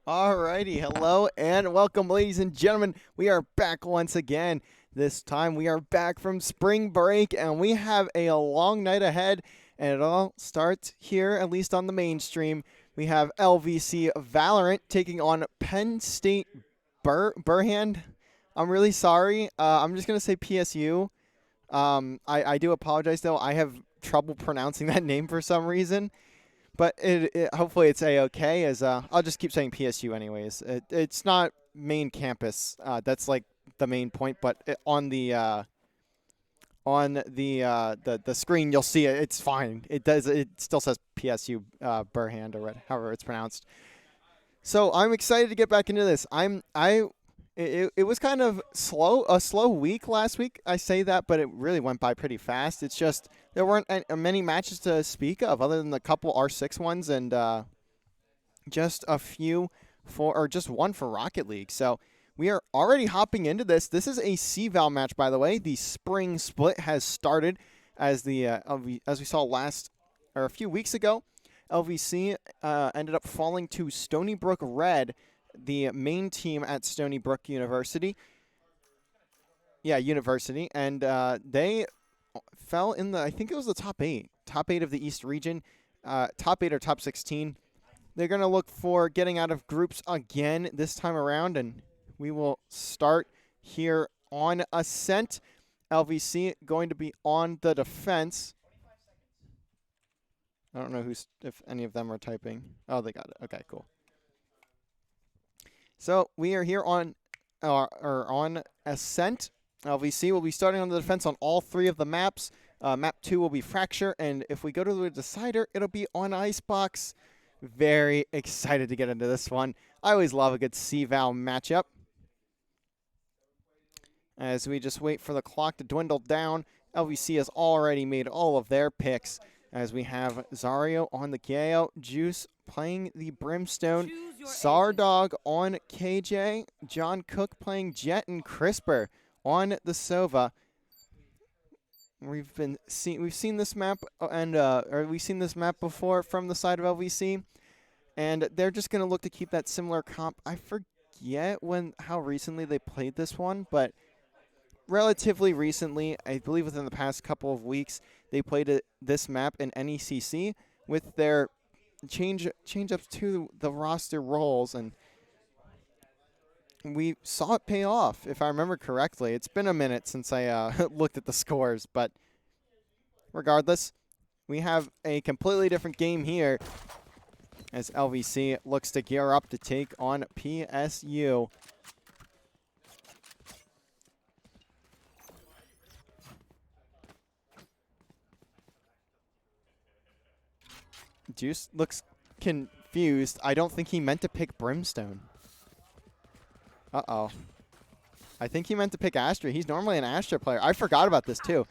Alrighty, hello and welcome, ladies and gentlemen. We are back once again. This time we are back from spring break and we have a long night ahead, and it all starts here, at least on the mainstream. We have LVC Valorant taking on Penn State Behrend. I'm really sorry. I'm just going to say PSU. I do apologize, though. I have trouble pronouncing that name for some reason. But hopefully it's a-okay, as I'll just keep saying PSU anyways. It's not main campus. That's like the main point, but on the screen you'll see it. It's fine. It still says PSU Behrend, or however it's pronounced. So I'm excited to get back into this. It was kind of a slow week last week. I say that, but it really went by pretty fast. It's just there weren't many matches to speak of, other than the couple R6 ones and just a few just one for Rocket League. So we are already hopping into this. This is a CVAL match, by the way. The spring split has started, as we saw a few weeks ago. LVC ended up falling to Stony Brook Red, the main team at Stony Brook University. Yeah, University. And they fell in I think it was the top 8 of the East region, top 8 or top 16. They're going to look for getting out of groups again this time around, and we will start here on Ascent. LVC going to be on the defense. I don't know if any of them are typing. Oh, they got it. Okay, cool. So we are here on Ascent. LVC will be starting on the defense on all 3 of the maps. Map 2 will be Fracture, and if we go to the Decider, it'll be on Icebox. Very excited to get into this one. I always love a good CVAL matchup. As we just wait for the clock to dwindle down, LVC has already made all of their picks, as we have Zario on the Gale, Juice playing the Brimstone, Sardog on KJ, John Cook playing Jet, and Crisper on the Sova. We've seen this map we've seen this map before from the side of LVC, and they're just going to look to keep that similar comp. I forget how recently they played this one, but relatively recently, I believe within the past couple of weeks, they played this map in NECC with their change-ups to the roster roles, and we saw it pay off, if I remember correctly. It's been a minute since I looked at the scores, but regardless, we have a completely different game here as LVC looks to gear up to take on PSU. Juice looks confused. I don't think he meant to pick Brimstone. Uh-oh. I think he meant to pick Astra. He's normally an Astra player. I forgot about this, too.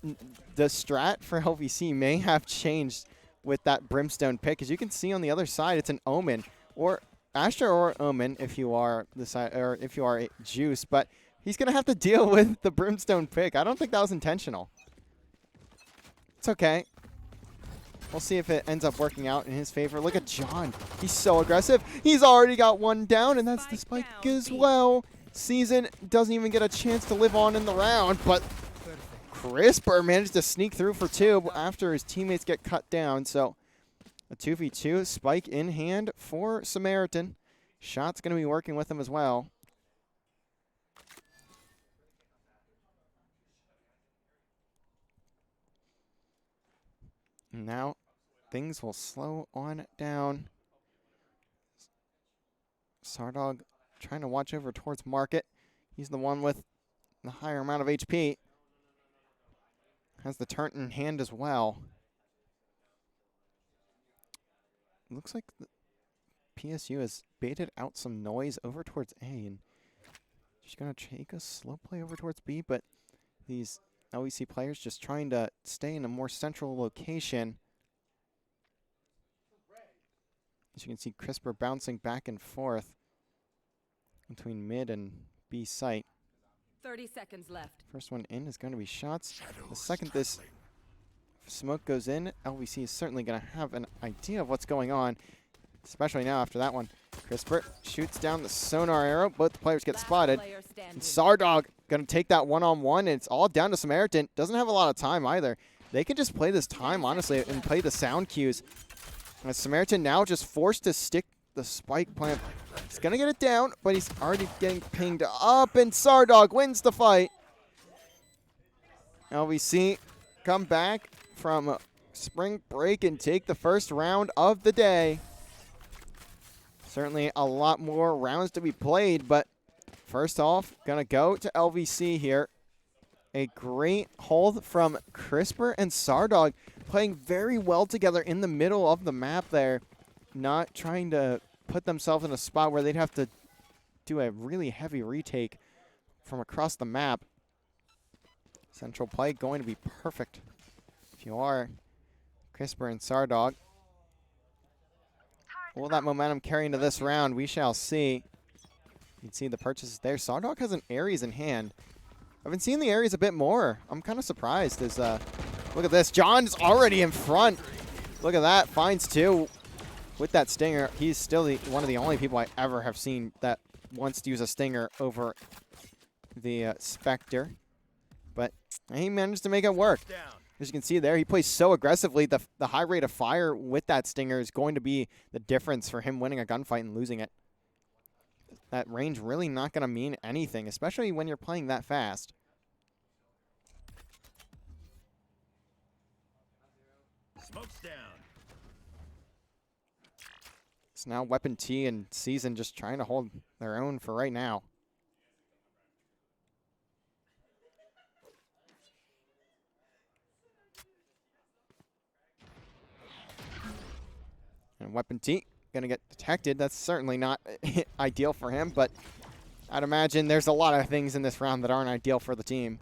The strat for LVC may have changed with that Brimstone pick. As you can see on the other side, it's an Omen, or Astra or Omen if you are if you are a Juice. But he's going to have to deal with the Brimstone pick. I don't think that was intentional. It's okay. We'll see if it ends up working out in his favor. Look at John. He's so aggressive. He's already got one down, and that's the spike as well. Season doesn't even get a chance to live on in the round, but Crisper managed to sneak through for 2 after his teammates get cut down. So a 2v2, spike in hand for Samaritan. Shot's going to be working with him as well. Now things will slow on down. Sardog trying to watch over towards Market. He's the one with the higher amount of HP. Has the turret in hand as well. Looks like the PSU has baited out some noise over towards A, and she's going to take a slow play over towards B, but these LVC players just trying to stay in a more central location. As you can see, Crisper bouncing back and forth between mid and B site. 30 seconds left. First one in is going to be shots. The second this smoke goes in, LVC is certainly going to have an idea of what's going on. especially now after that one. Crisper shoots down the sonar arrow. Both the players get spotted. And Sardog going to take that one-on-one, and it's all down to Samaritan. Doesn't have a lot of time either. They could just play this time, honestly, and play the sound cues. And Samaritan now just forced to stick the spike plant. He's going to get it down, but he's already getting pinged up, and Sardog wins the fight. LVC come back from spring break and take the first round of the day. Certainly a lot more rounds to be played, but first off, gonna go to LVC here. A great hold from Crisper and Sardog, playing very well together in the middle of the map there. Not trying to put themselves in a spot where they'd have to do a really heavy retake from across the map. Central play going to be perfect if you are Crisper and Sardog. Will that momentum carry into this round? We shall see. You can see the purchases there. Sardog has an Ares in hand. I've been seeing the Ares a bit more. I'm kind of surprised. Look at this. John's already in front. Look at that. Finds two with that Stinger. He's still one of the only people I ever have seen that wants to use a Stinger over the Spectre. But he managed to make it work. As you can see there, he plays so aggressively. The high rate of fire with that Stinger is going to be the difference for him winning a gunfight and losing it. That range really not going to mean anything, especially when you're playing that fast. Smoke's down. So now Weapon T and Season just trying to hold their own for right now. And Weapon T going to get detected. That's certainly not ideal for him, but I'd imagine there's a lot of things in this round that aren't ideal for the team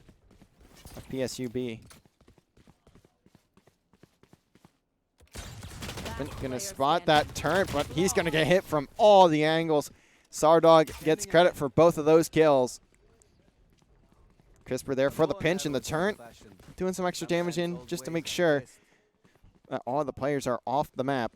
of PSUB. Going to spot that turret, but he's going to get hit from all the angles. Sardog gets credit for both of those kills. Crisper there for the pinch and the turret. Doing some extra damage in just to make sure that all the players are off the map.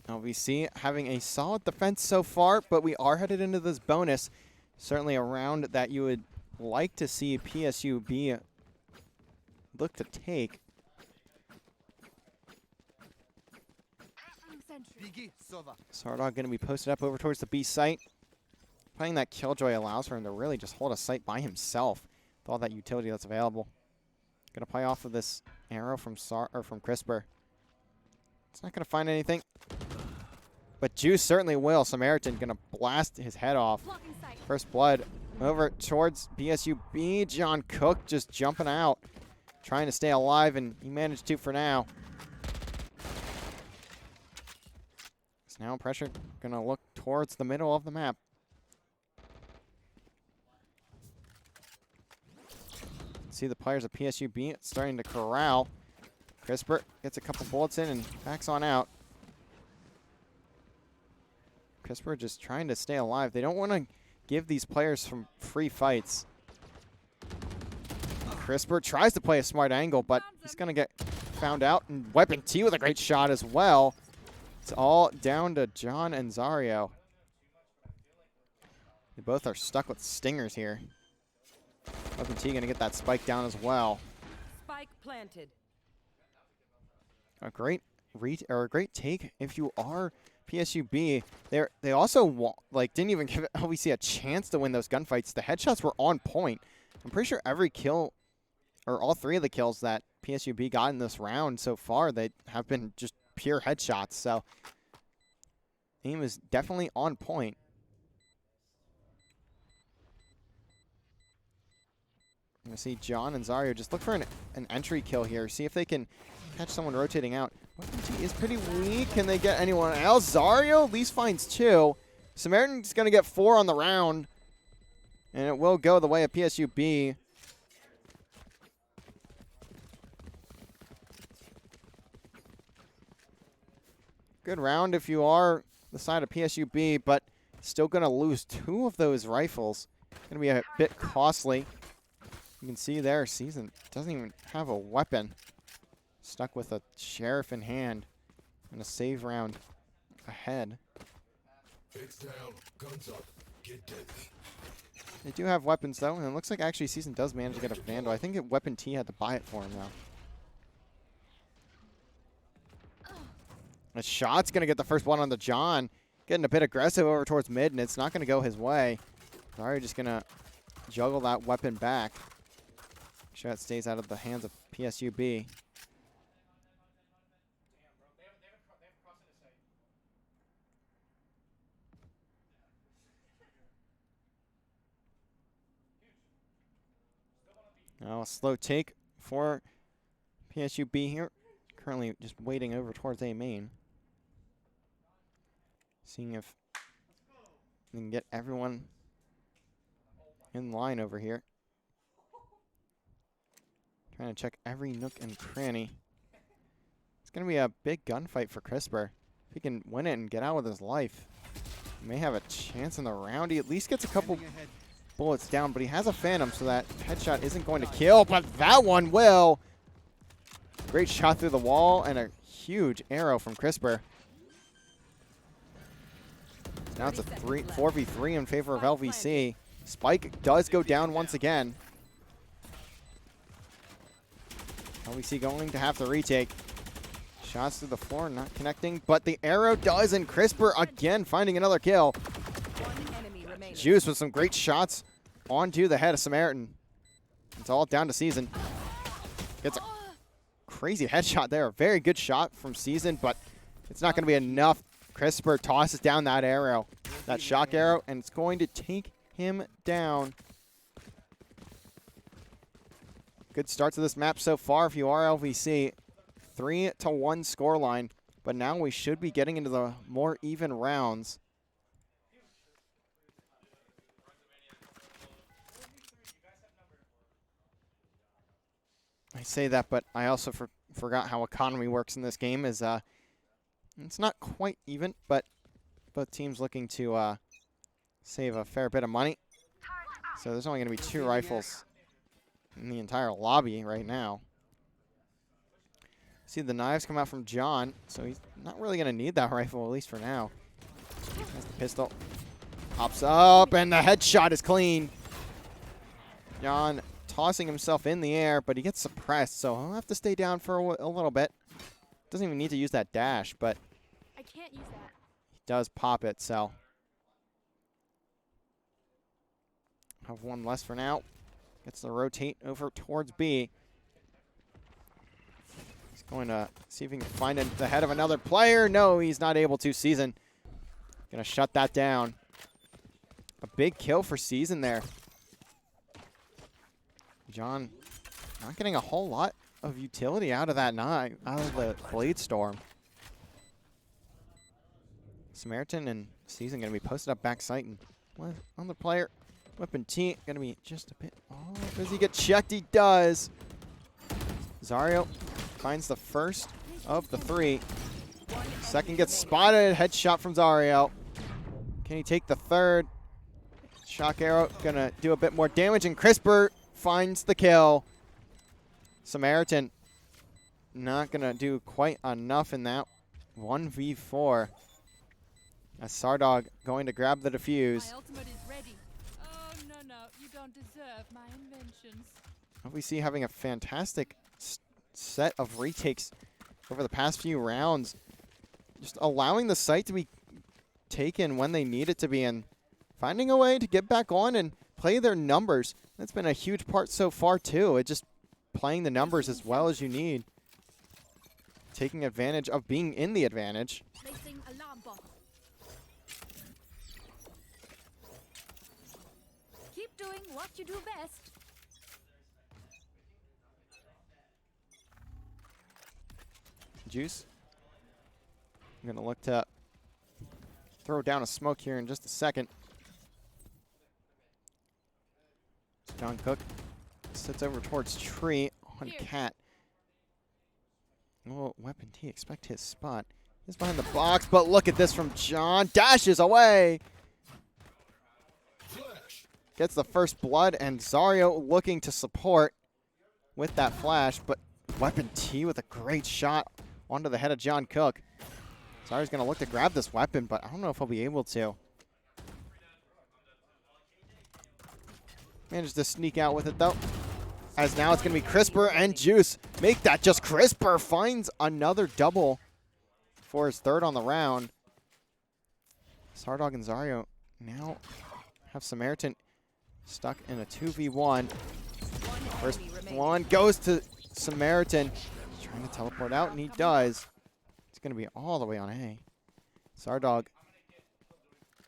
LVC having a solid defense so far, but we are headed into this bonus. Certainly a round that you would like to see PSUB look to take. Sardog going to be posted up over towards the B site. Playing that Killjoy allows for him to really just hold a site by himself with all that utility that's available. Going to play off of this arrow from Crisper. It's not going to find anything. But Juice certainly will. Samaritan going to blast his head off. First blood over towards PSUB. John Cook just jumping out, trying to stay alive, and he managed to for now. So now pressure going to look towards the middle of the map. See the players of PSUB starting to corral. Crisper gets a couple bullets in and backs on out. Crisper just trying to stay alive. They don't want to give these players some free fights. Crisper tries to play a smart angle, but he's going to get found out. And Weapon T with a great shot as well. It's all down to John and Zario. They both are stuck with Stingers here. Weapon T going to get that spike down as well. Spike planted. A great great take if you are PSUB. They also didn't even give LVC a chance to win those gunfights. The headshots were on point. I'm pretty sure every kill, or all three of the kills that PSUB got in this round so far, they have been just pure headshots. So aim is definitely on point. I'm going to see John and Zario just look for an entry kill here. See if they can catch someone rotating out. Weapon T is pretty weak. Can they get anyone else? Zario at least finds two. Samaritan's going to get 4 on the round. And it will go the way of PSUB. Good round if you are the side of PSUB, but still going to lose 2 of those rifles. Going to be a bit costly. You can see there, Season doesn't even have a weapon. stuck with a sheriff in hand and a save round ahead. It's down, guns up, get deadly. They do have weapons though, and it looks like actually Season does manage to get a Vandal. I think Weapon T had to buy it for him though. A shot's gonna get the first one on the John. Getting a bit aggressive over towards mid, and it's not gonna go his way. Sorry, just gonna juggle that weapon back. Make sure it stays out of the hands of PSUB. Now a slow take for PSUB here. Currently just waiting over towards A main. Seeing if we can get everyone in line over here. Trying to check every nook and cranny. It's going to be a big gunfight for Crisper. If he can win it and get out with his life, he may have a chance in the round. He at least gets a couple bullets down, but he has a Phantom, so that headshot isn't going to kill, but that one will. Great shot through the wall and a huge arrow from Crisper. Now it's a 4v3 in favor of LVC. Spike does go down once again. LVC going to have to retake. Shots through the floor, not connecting, but the arrow does, and Crisper again finding another kill. Juice with some great shots onto the head of Samaritan. It's all down to Season. Gets a crazy headshot there. Very good shot from Season, but it's not going to be enough. Crisper tosses down that arrow, that shock arrow, and it's going to take him down. Good start to this map so far if you are LVC. 3-1 scoreline, but now we should be getting into the more even rounds. I say that, but I also forgot how economy works in this game. It's not quite even, but both teams looking to save a fair bit of money. So there's only going to be 2 rifles in the entire lobby right now. See the knives come out from John, so he's not really going to need that rifle, at least for now. Has the pistol. Pops up, and the headshot is clean. John tossing himself in the air, but he gets suppressed, so he'll have to stay down for a little bit. Doesn't even need to use that dash, but I can't use that. he does pop it, so. Have one less for now. Gets to rotate over towards B. He's going to see if he can find the head of another player. No, he's not able to. Season going to shut that down. A big kill for Season there. John not getting a whole lot of utility out of that knife, out of the Blade Storm. Samaritan and Season going to be posted up backside, and on the player. Weapon T going to be just a bit off. Does he get checked? He does. Zario finds the first of the 3. Second gets spotted. Headshot from Zario. Can he take the third? Shock arrow going to do a bit more damage, and Crisper finds the kill. Samaritan not going to do quite enough in that 1v4. As Sardog going to grab the defuse. My ultimate is ready. Oh, no, you don't deserve my inventions. LVC having a fantastic set of retakes over the past few rounds. Just allowing the site to be taken when they need it to be, and finding a way to get back on and play their numbers. That's been a huge part so far too. It's just playing the numbers as well as you need. Taking advantage of being in the advantage. Placing alarm bot. Keep doing what you do best. Juice. I'm going to look to throw down a smoke here in just a second. John Cook sits over towards tree on Cat. Oh, Weapon T, expect his spot. He's behind the box, but look at this from John. Dashes away. Gets the first blood, and Zario looking to support with that flash, but Weapon T with a great shot onto the head of John Cook. Zarya's going to look to grab this weapon, but I don't know if he'll be able to. Managed to sneak out with it, though. As now it's going to be Crisper and Juice. Make that just Crisper. Finds another double for his third on the round. Sardog and Zarya now have Samaritan stuck in a 2v1. First one goes to Samaritan. He's trying to teleport out, and he does. It's going to be all the way on A. Sardog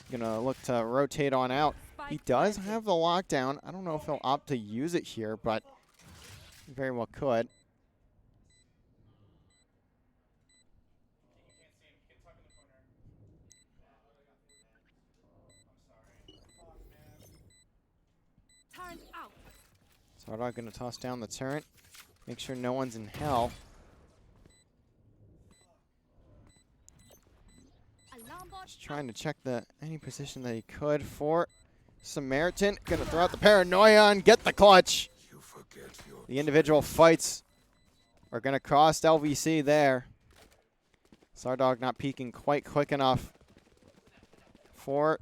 going to look to rotate on out. He does have the lockdown. I don't know if he'll opt to use it here, but he very well could. Turn out. Sardog going to toss down the turret. Make sure no one's in hell. Alarm bot. Just trying to check any position that he could for Samaritan. Going to throw out the paranoia and get the clutch. You forget your The individual fights are going to cost LVC there. Sardog not peeking quite quick enough for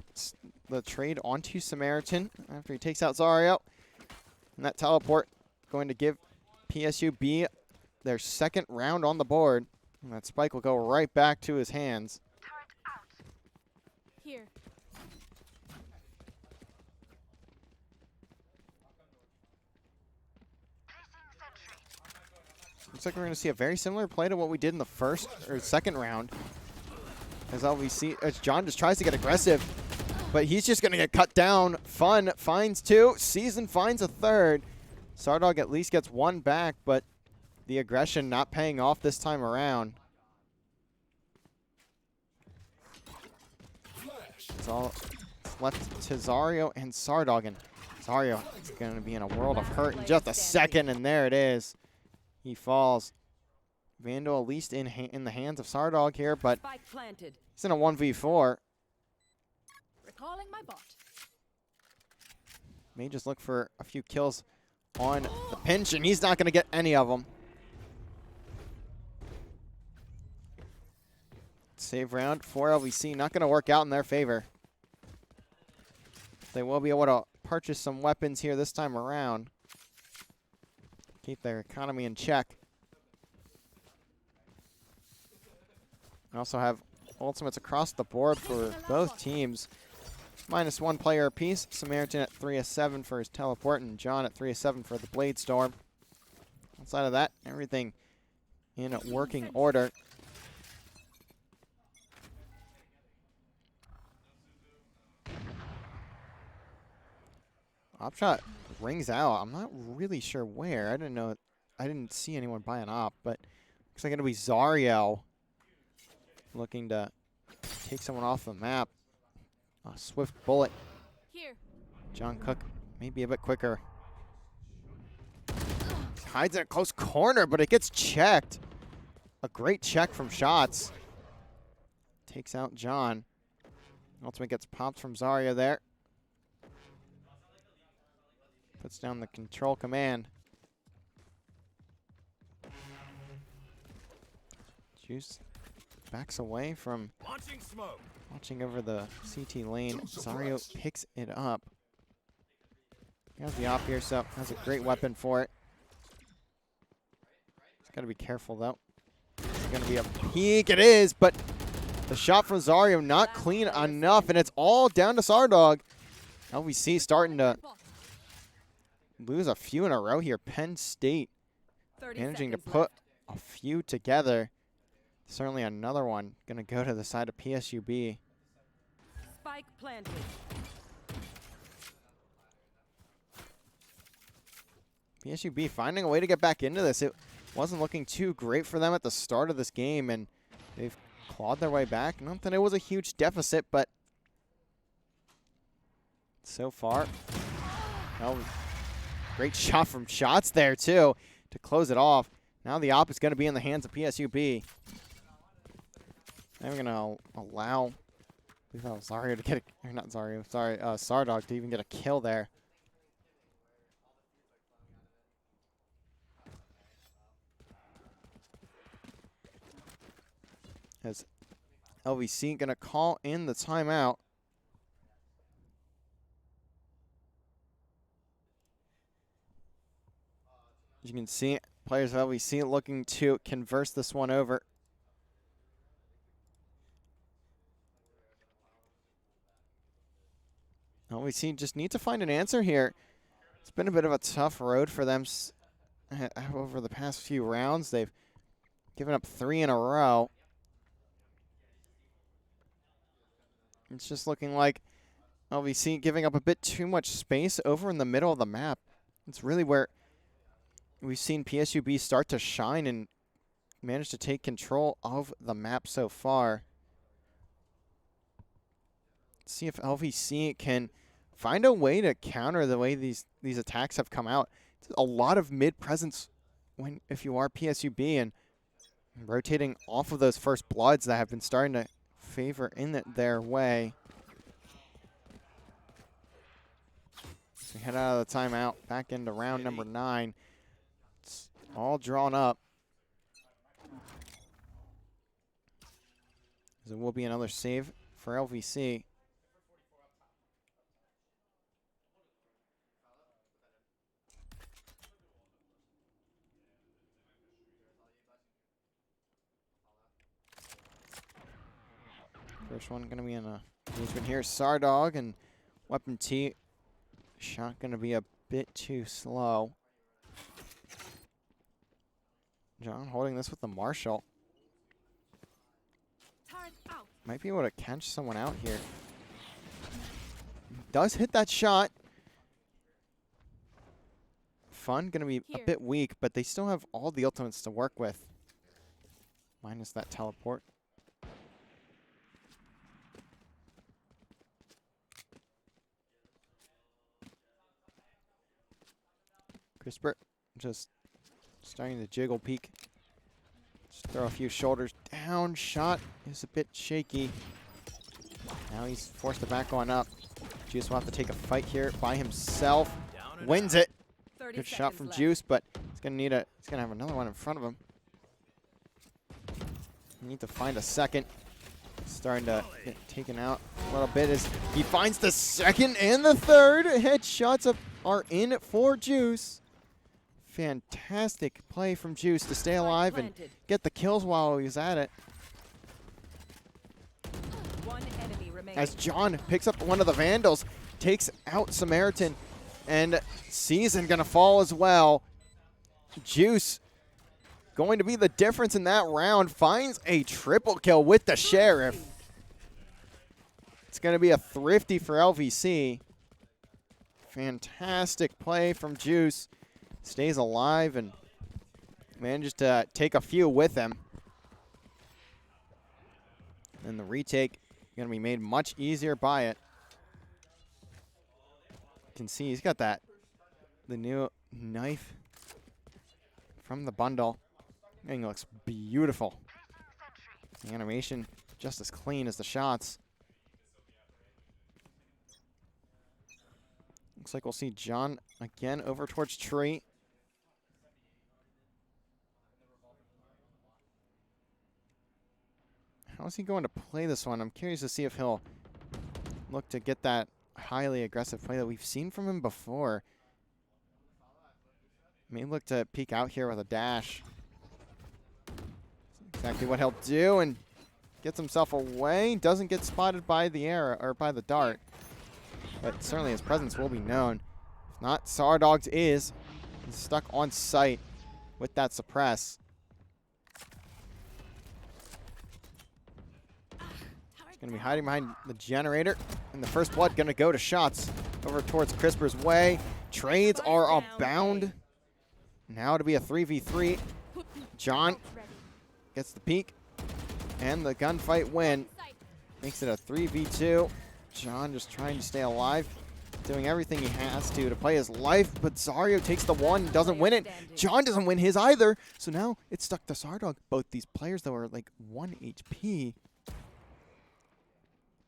the trade onto Samaritan after he takes out Zarya. And that teleport going to give PSUB their second round on the board. And that spike will go right back to his hands. Here. Looks like we're going to see a very similar play to what we did in the first or second round. As John just tries to get aggressive, but he's just going to get cut down. Fun finds two. Season finds a third. Sardog at least gets one back, but the aggression not paying off this time around. It's all left to Zarya and Sardog, and Zarya is going to be in a world of hurt in just a second, and there it is. He falls. Vandal at least in the hands of Sardog here, but Spike planted. he's in a 1v4. Recalling my bot. May just look for a few kills on the pinch, and he's not going to get any of them. Save round for LVC. Not going to work out in their favor. They will be able to purchase some weapons here this time around. Keep their economy in check. We also have ultimates across the board for both teams. -1 player apiece. Samaritan at 3/7 for his teleport, and John at 3/7 for the Blade Storm. Outside of that, everything in working order. Opshot rings out. I'm not really sure where. I didn't see anyone buy an op, but looks like it'll be Zariel looking to take someone off the map. A swift bullet. Here. John Cook maybe a bit quicker. Hides in a close corner, but it gets checked. A great check from Shots. Takes out John. Ultimate gets popped from Zarya there. Puts down the control command. Juice backs away from Launching smoke. watching over the CT lane. Zario picks it up. He has the op here, so has a great weapon for it. He's got to be careful, though. It's going to be a peek. It is, but the shot from Zario not clean enough, and it's all down to Sardog. LVC starting to lose a few in a row here. Penn State 30 managing to seconds put left. a few together. Certainly another one going to go to the side of PSUB. Spike planted. PSUB finding a way to get back into this. It wasn't looking too great for them at the start of this game, and they've clawed their way back. Not that it was a huge deficit, but so far, well, great shot from Shots there, too, to close it off. Now the op is going to be in the hands of PSUB. They're going to allow Zario to get a, or not Zario, sorry, Sardog to even get a kill there. As LVC gonna call in the timeout. As you can see, players of LVC looking to converse this one over. LVC just need to find an answer here. It's been a bit of a tough road for them over the past few rounds. They've given up 3 in a row. It's just looking like LVC giving up a bit too much space over in the middle of the map. It's really where we've seen PSUB start to shine and manage to take control of the map so far. Let's see if LVC can find a way to counter the way these attacks have come out. It's a lot of mid presence if you are PSUB, and rotating off of those first bloods that have been starting to favor in their way. So we head out of the timeout, back into round number 9. It's all drawn up. There will be another save for LVC. First one going to be in a engagement here. Sardog and Weapon T. Shot going to be a bit too slow. John holding this with the Marshall. Turret out. Might be able to catch someone out here. Does hit that shot. Fun going to be a bit weak, but they still have all the ultimates to work with. Minus that teleport. Crisper just starting to jiggle peek. Just throw a few shoulders down. Shot is a bit shaky. Now he's forced to back on up. Juice will have to take a fight here by himself. Wins it. Good shot from Juice, but he's gonna have another one in front of him. Need to find a second. Starting to get taken out a little bit as he finds the second and the third. Headshots are in for Juice. Fantastic play from Juice to stay alive and get the kills while he was at it. One enemy remaining. As John picks up one of the Vandals, takes out Samaritan, and Season gonna fall as well. Juice going to be the difference in that round. Finds a triple kill with the Sheriff. It's gonna be a thrifty for LVC. Fantastic play from Juice. Stays alive and manages to take a few with him. And the retake going to be made much easier by it. You can see he's got the new knife from the bundle. Thing looks beautiful. The animation just as clean as the shots. Looks like we'll see John again over towards Tree. How is he going to play this one? I'm curious to see if he'll look to get that highly aggressive play that we've seen from him before. May look to peek out here with a dash. That's exactly what he'll do, and gets himself away. Doesn't get spotted by the arrow or by the dart, but certainly his presence will be known. If not, Sardog's is. He's stuck on site with that suppress. Going to be hiding behind the generator. And the first blood going to go to shots over towards Crisper's way. Trades are abound. Now to be a 3v3. John gets the peek. And the gunfight win. Makes it a 3v2. John just trying to stay alive. Doing everything he has to play his life. But Zario takes the one. Doesn't win it. John doesn't win his either. So now it's stuck to Sardog. Both these players, though, are like 1 HP.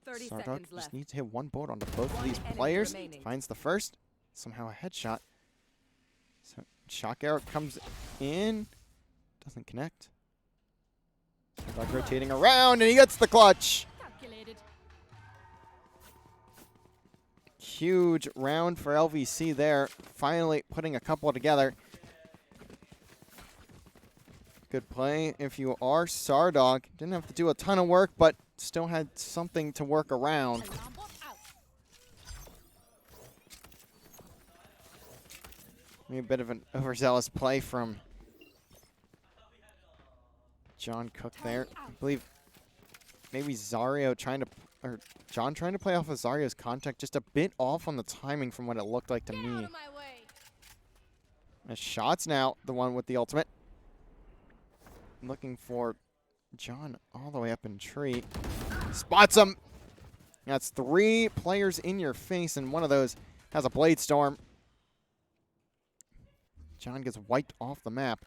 30 Sardog seconds just left. needs to hit one bullet onto both of these players. remaining. Finds the first. Somehow a headshot. So shock arrow comes in. Doesn't connect. Like rotating around, and he gets the clutch. Calculated. Huge round for LVC there. Finally putting a couple together. Good play if you are Sardog. Didn't have to do a ton of work, but still had something to work around. Alarm bot out. Maybe a bit of an overzealous play from John Cook there. I believe maybe Zario trying to, or John trying to play off of Zario's contact, just a bit off on the timing from what it looked like to Get me. out of my way. The shots now, the one with the ultimate. Looking for John all the way up in tree. Spots him. That's 3 players in your face, and one of those has a Blade Storm. John gets wiped off the map.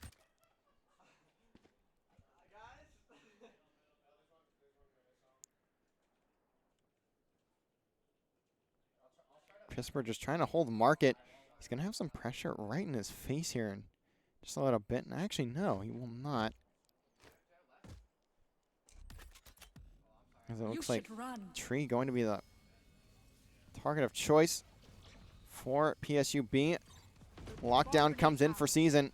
Crisper just trying to hold the market. He's going to have some pressure right in his face here and just a little bit. And actually, no, he will not. As it looks like Run. Tree going to be the target of choice for PSUB. Lockdown comes in for season.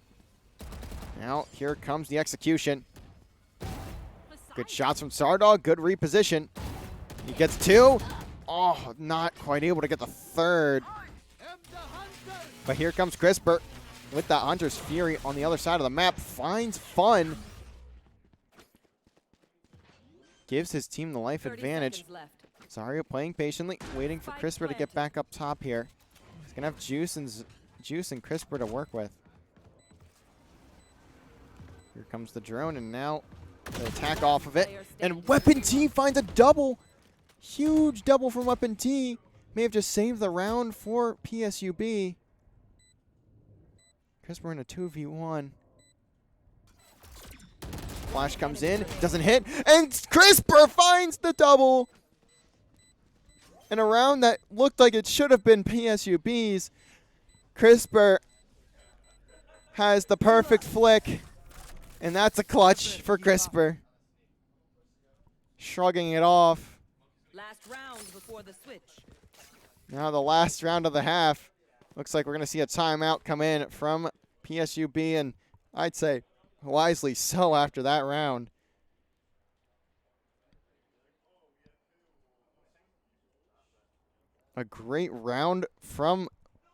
Now here comes the execution. Good shots from Sardog. Good reposition. He gets 2. Oh, not quite able to get the 3rd. But here comes Crisper with that Hunter's Fury on the other side of the map. Finds Fun. Gives his team the life 30 advantage. seconds left. Zario playing patiently, waiting for Crisper to get back up top here. He's going to have Juice and Crisper to work with. Here comes the drone, and now the attack off of it. And Weapon T finds a double. Huge double from Weapon T. May have just saved the round for PSUB. Crisper in a 2v1. Flash comes in, doesn't hit, and Crisper finds the double. In a round that looked like it should have been PSUB's, Crisper has the perfect flick, and that's a clutch for Crisper. Shrugging it off. Last round before the switch. Now the last round of the half. Looks like we're going to see a timeout come in from PSUB, and I'd say wisely so after that round. A great round from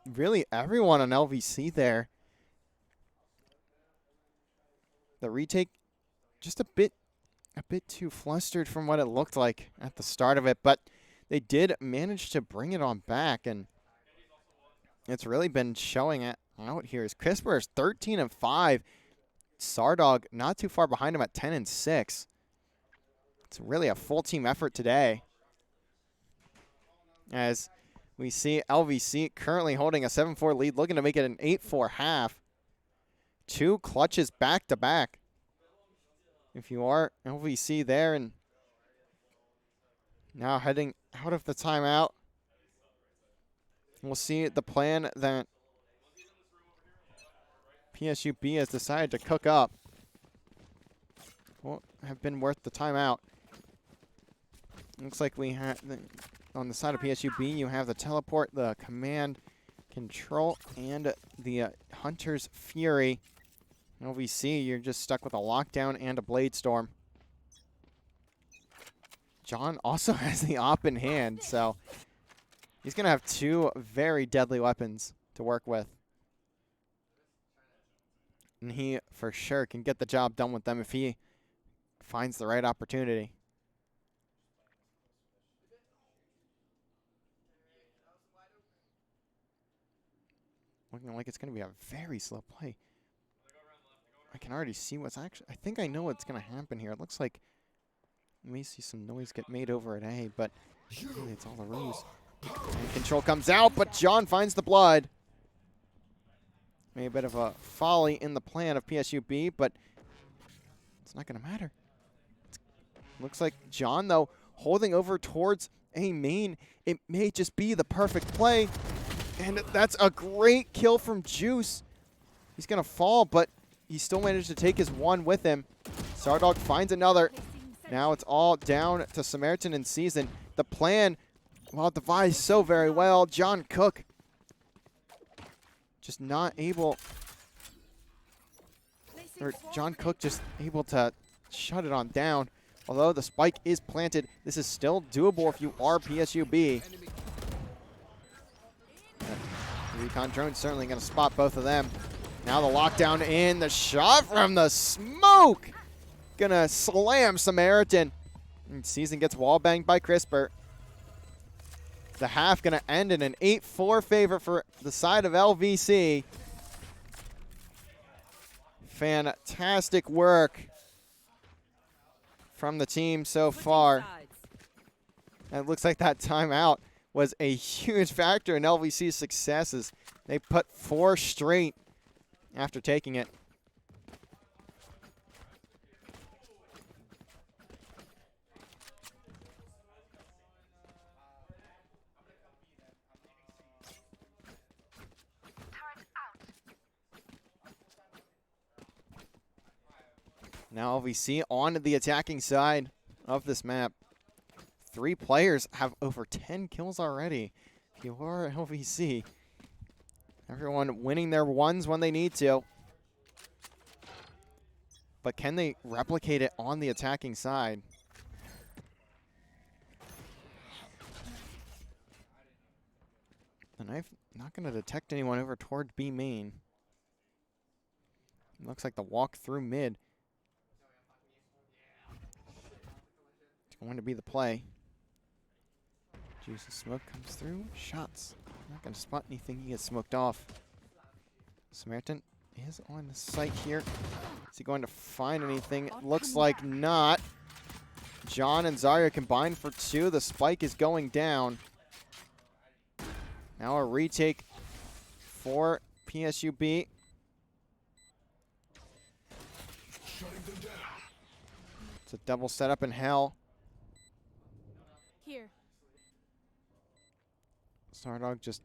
really everyone on LVC there. The retake just a bit too flustered from what it looked like at the start of it, but they did manage to bring it on back, and it's really been showing it out here. As Crisper is 13-5. Sardog not too far behind him at 10-6. It's really a full team effort today. As we see LVC currently holding a 7-4 lead, looking to make it an 8-4 half. 2 clutches back to back. If you are LVC there, and now heading out of the timeout, we'll see the plan that PSUB has decided to cook up. Won't have been worth the timeout. Looks like we have, on the side of PSUB, you have the teleport, the command control, and the Hunter's Fury. LVC, you're just stuck with a lockdown and a Blade Storm. John also has the op in hand, so he's going to have 2 very deadly weapons to work with. And he, for sure, can get the job done with them if he finds the right opportunity. Looking like it's going to be a very slow play. I can already see what's actually... I think I know what's going to happen here. It looks like we may see some noise get made over at A, but really it's all a ruse. And control comes out, but John finds the blood. Maybe a bit of a folly in the plan of PSUB, but it's not going to matter. Looks like John, though, holding over towards A main. It may just be the perfect play. And that's a great kill from Juice. He's going to fall, but he still managed to take his 1 with him. Sardog finds another. Placing sentry. Now it's all down to Samaritan and Season. The plan, well, devised so very well. John Cook just not able, Placing or swarm John grenade. Cook just able to shut it on down. Although the spike is planted, this is still doable if you are PSUB. The recon drone certainly going to spot both of them. Now the lockdown in, the shot from the smoke. Gonna slam Samaritan. And Season gets wall banged by Crisper. The half gonna end in an 8-4 favor for the side of LVC. Fantastic work from the team so Switching far. sides. And it looks like that timeout was a huge factor in LVC's successes. They put 4 straight after taking it. Now LVC on the attacking side of this map. 3 players have over 10 kills already. If you are LVC, everyone winning their ones when they need to. But can they replicate it on the attacking side? The knife not going to detect anyone over toward B main. Looks like the walk through mid. It's going to be the play. Juice's smoke comes through. Shots. Not going to spot anything. He gets smoked off. Samaritan is on the site here. Is he going to find anything? It looks like not. John and Zarya combined for 2. The spike is going down. Now a retake for PSUB. Shutting them down. It's a double setup in hell. Here. Stardog just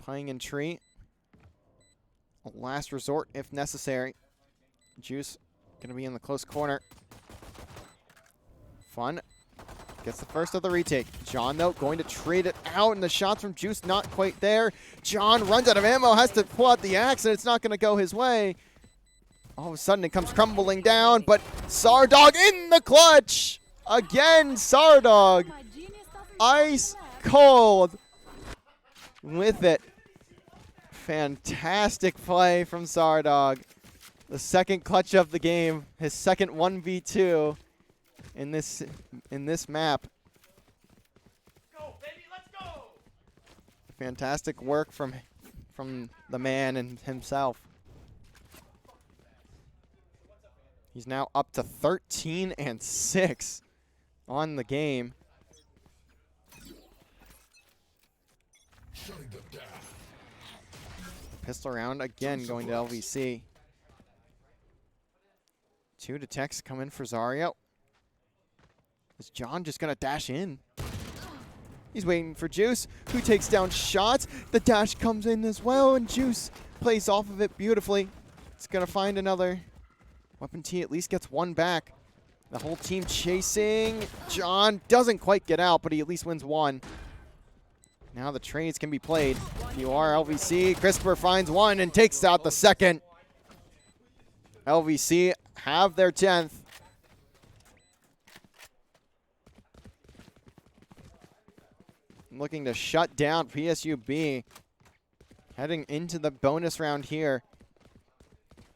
playing in tree. A last resort if necessary. Juice gonna be in the close corner. Fun. Gets the first of the retake. John, though, going to trade it out, and the shots from Juice not quite there. John runs out of ammo, has to pull out the axe, and it's not gonna go his way. All of a sudden, it comes crumbling down, but Sardog in the clutch! Again, Sardog! My genius doesn't Ice left. cold with it. Fantastic play from Sardog. The second clutch of the game, his second 1v2 in this map. Go, baby, let's go! Fantastic work from the man and himself. He's now up to 13-6 on the game. Shutting them down. Pistol round again going to LVC. 2 detects come in for Zarya. Is John just going to dash in? He's waiting for Juice, who takes down shots. The dash comes in as well, and Juice plays off of it beautifully. It's going to find another. Weapon T at least gets 1 back. The whole team chasing. John doesn't quite get out, but he at least wins 1. Now the trades can be played. If you are LVC, Crisper finds 1 and takes out the second. LVC have their 10th. Looking to shut down PSUB. Heading into the bonus round here.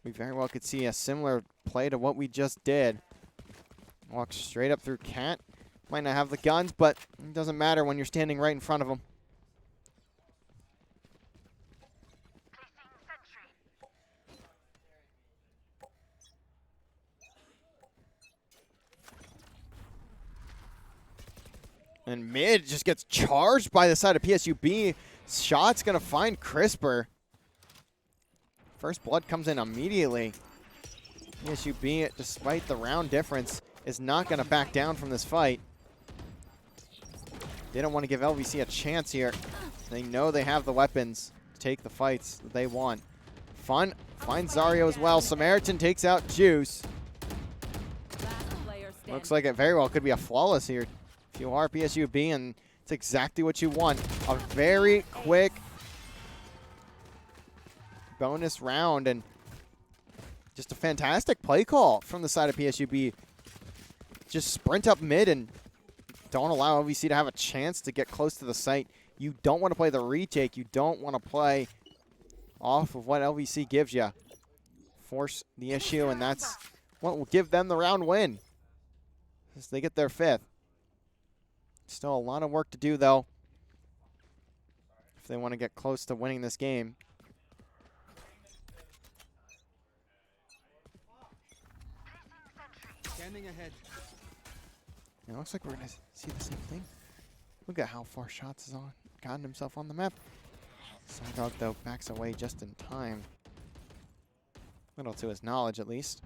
We very well could see a similar play to what we just did. Walk straight up through Cat. Might not have the guns, but it doesn't matter when you're standing right in front of him. And mid just gets charged by the side of PSUB. Shot's going to find Crisper. First blood comes in immediately. PSUB, despite the round difference, is not going to back down from this fight. They don't want to give LVC a chance here. They know they have the weapons to take the fights that they want. Fun finds Zarya as well. Samaritan takes out Juice. Looks like it very well could be a flawless here. If you are PSUB, and it's exactly what you want. A very quick bonus round, and just a fantastic play call from the side of PSUB. Just sprint up mid and don't allow LVC to have a chance to get close to the site. You don't want to play the retake. You don't want to play off of what LVC gives you. Force the issue, and that's what will give them the round win as they get their 5th. Still a lot of work to do, though, if they want to get close to winning this game. Standing ahead. It looks like we're going to see the same thing. Look at how far Shots is on. Gotten himself on the map. Sundog, though, backs away just in time. Little to his knowledge, at least.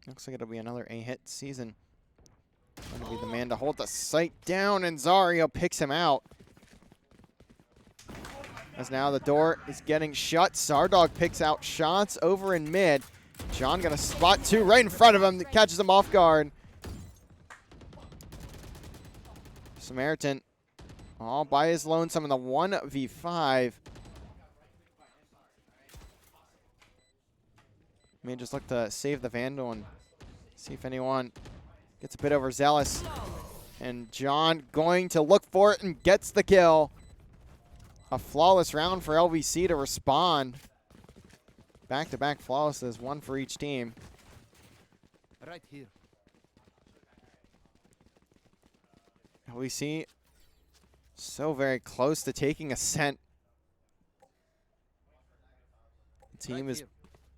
Looks like it'll be another A-hit season. Going to be the man to hold the site down, and Zario picks him out. As now the door is getting shut. Sardog picks out Shots over in mid. John got a spot 2 right in front of him that catches him off guard. Samaritan all by his lonesome in the 1v5. May just look to save the Vandal and see if anyone gets a bit overzealous. And John going to look for it and gets the kill. A flawless round for LVC to respond. Back-to-back flawlesses, 1 for each team. Right here. LVC so very close to taking Ascent. The team has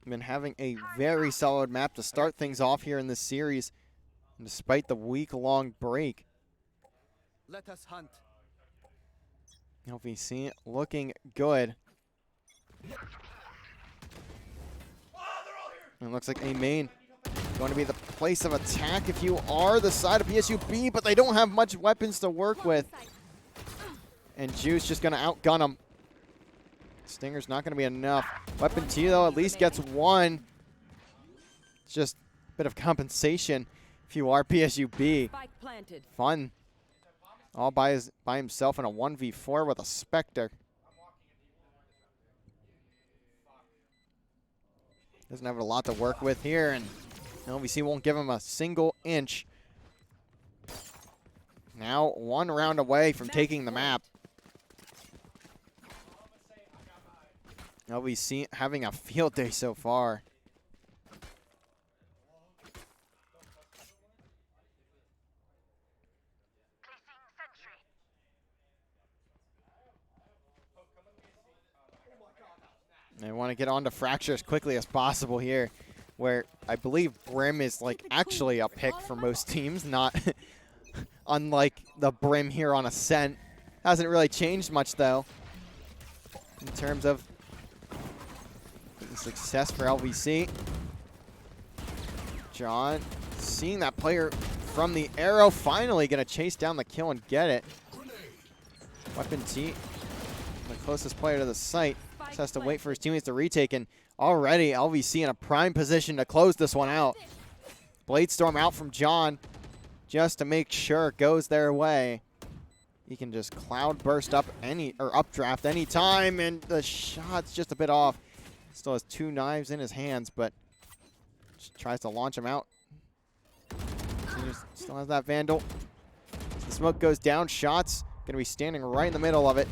been having a very solid map to start things off here in this series, and despite the week-long break. Let us hunt. LVC looking good. And it looks like A main going to be the place of attack if you are the side of PSUB, but they don't have much weapons to work with. And Juice just going to outgun them. Stinger's not going to be enough. Weapon T, though, at least gets 1. It's just a bit of compensation if you are PSUB. Spike planted. Fun. All by himself in a 1v4 with a Spectre. Doesn't have a lot to work with here, and LVC won't give him a single inch. Now 1 round away from taking the map. LVC having a field day so far. They want to get on to Fracture as quickly as possible here, where I believe Brim is like actually a pick for most teams, not unlike the Brim here on Ascent. Hasn't really changed much, though, in terms of success for LVC. John seeing that player from the arrow, finally going to chase down the kill and get it. Weapon T, the closest player to the site. Just has to wait for his teammates to retake, and already LVC in a prime position to close this one out. Bladestorm out from John just to make sure it goes their way. He can just cloud burst up updraft any time, and the shot's just a bit off. Still has 2 knives in his hands, but just tries to launch him out. Still has that Vandal. As the smoke goes down, Shots going to be standing right in the middle of it.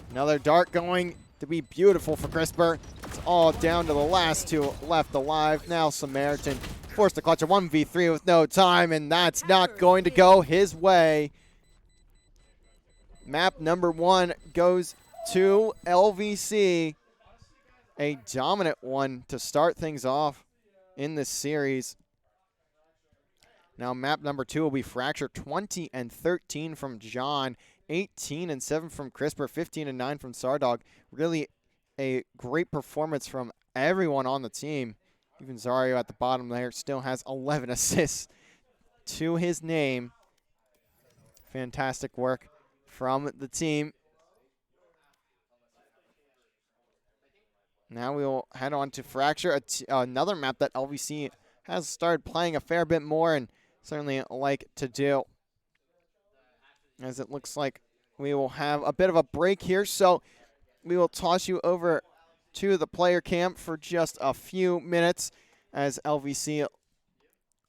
Another dart going to be beautiful for Crisper. It's all down to the last 2 left alive. Now Samaritan forced to clutch a 1v3 with no time, and that's not going to go his way. Map number 1 goes to LVC. A dominant one to start things off in this series. Now map number 2 will be Fracture. 20-13 from John. 18-7 from Crisper, 15-9 from Sardog. Really a great performance from everyone on the team. Even Zario at the bottom there still has 11 assists to his name. Fantastic work from the team. Now we will head on to Fracture, another map that LVC has started playing a fair bit more and certainly like to do. As it looks like we will have a bit of a break here, so we will toss you over to the player camp for just a few minutes as LVC,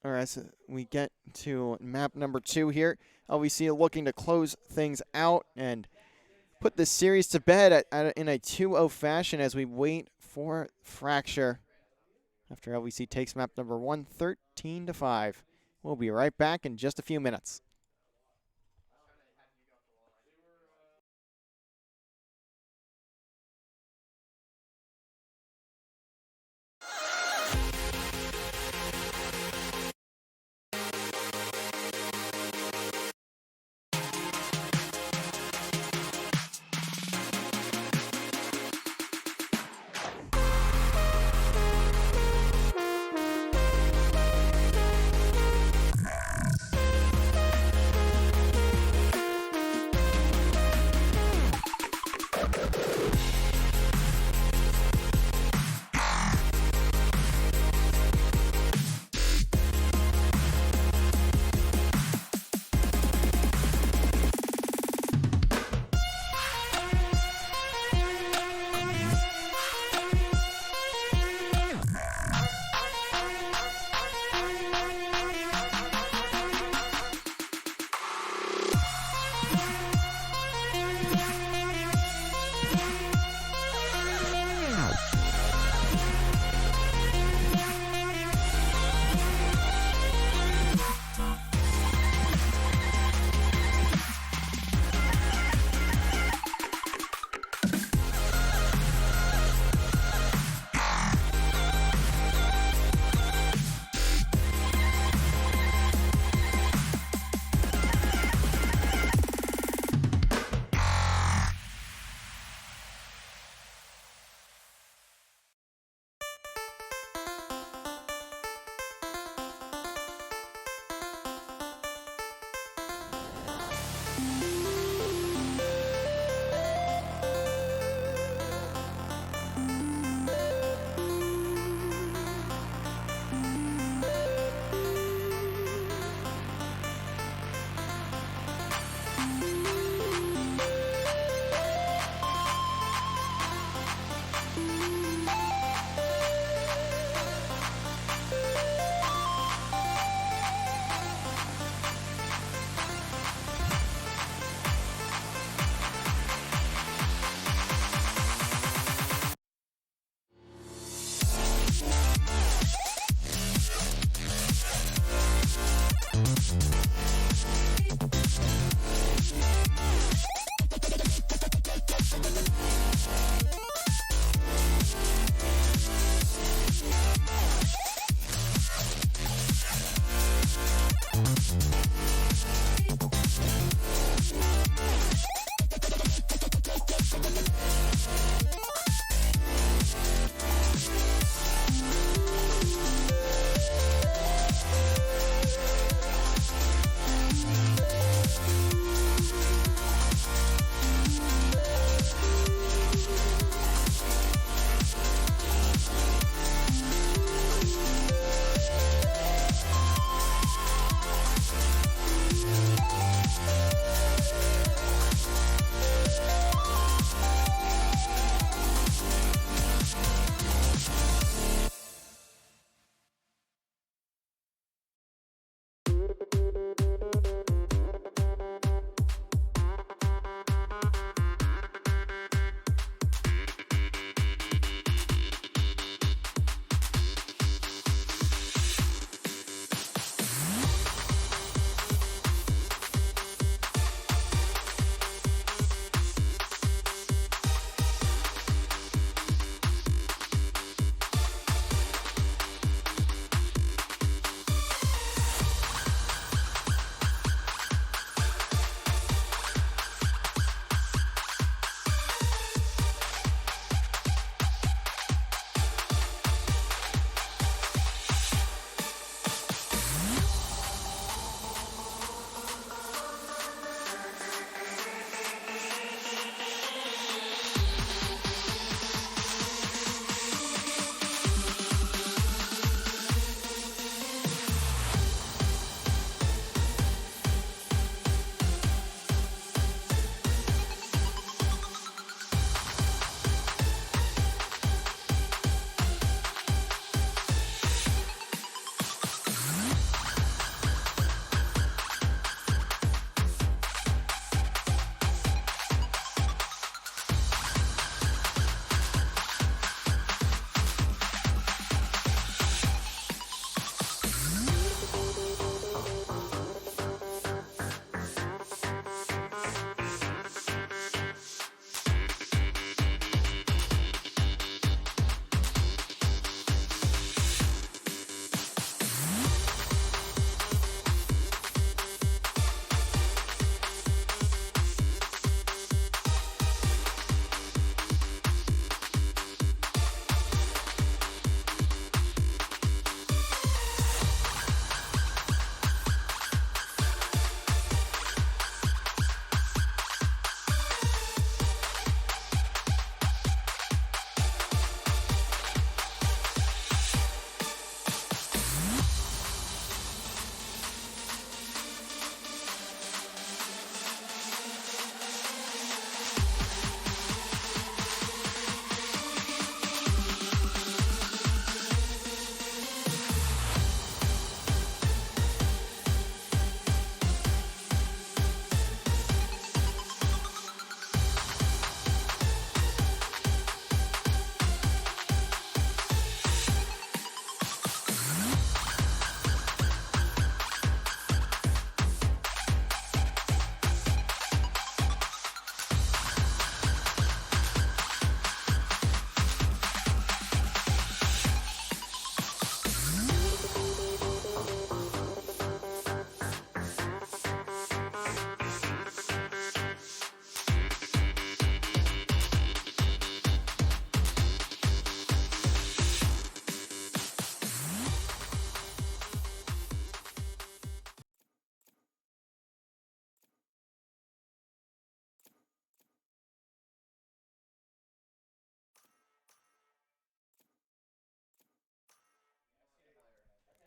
or as we get to map number 2 here. LVC looking to close things out and put this series to bed in a 2-0 fashion as we wait for Fracture after LVC takes map number 1, 13-5. We'll be right back in just a few minutes.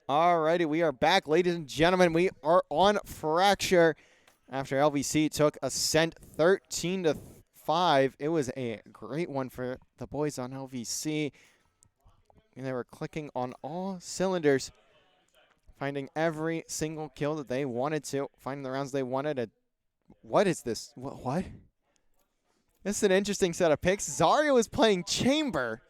Alrighty, we are back, ladies and gentlemen. We are on Fracture after LVC took Ascent 13-5. It was a great one for the boys on LVC. And they were clicking on all cylinders, finding every single kill that they wanted to, finding the rounds they wanted. What is this? What? This is an interesting set of picks. Zario is playing Chamber,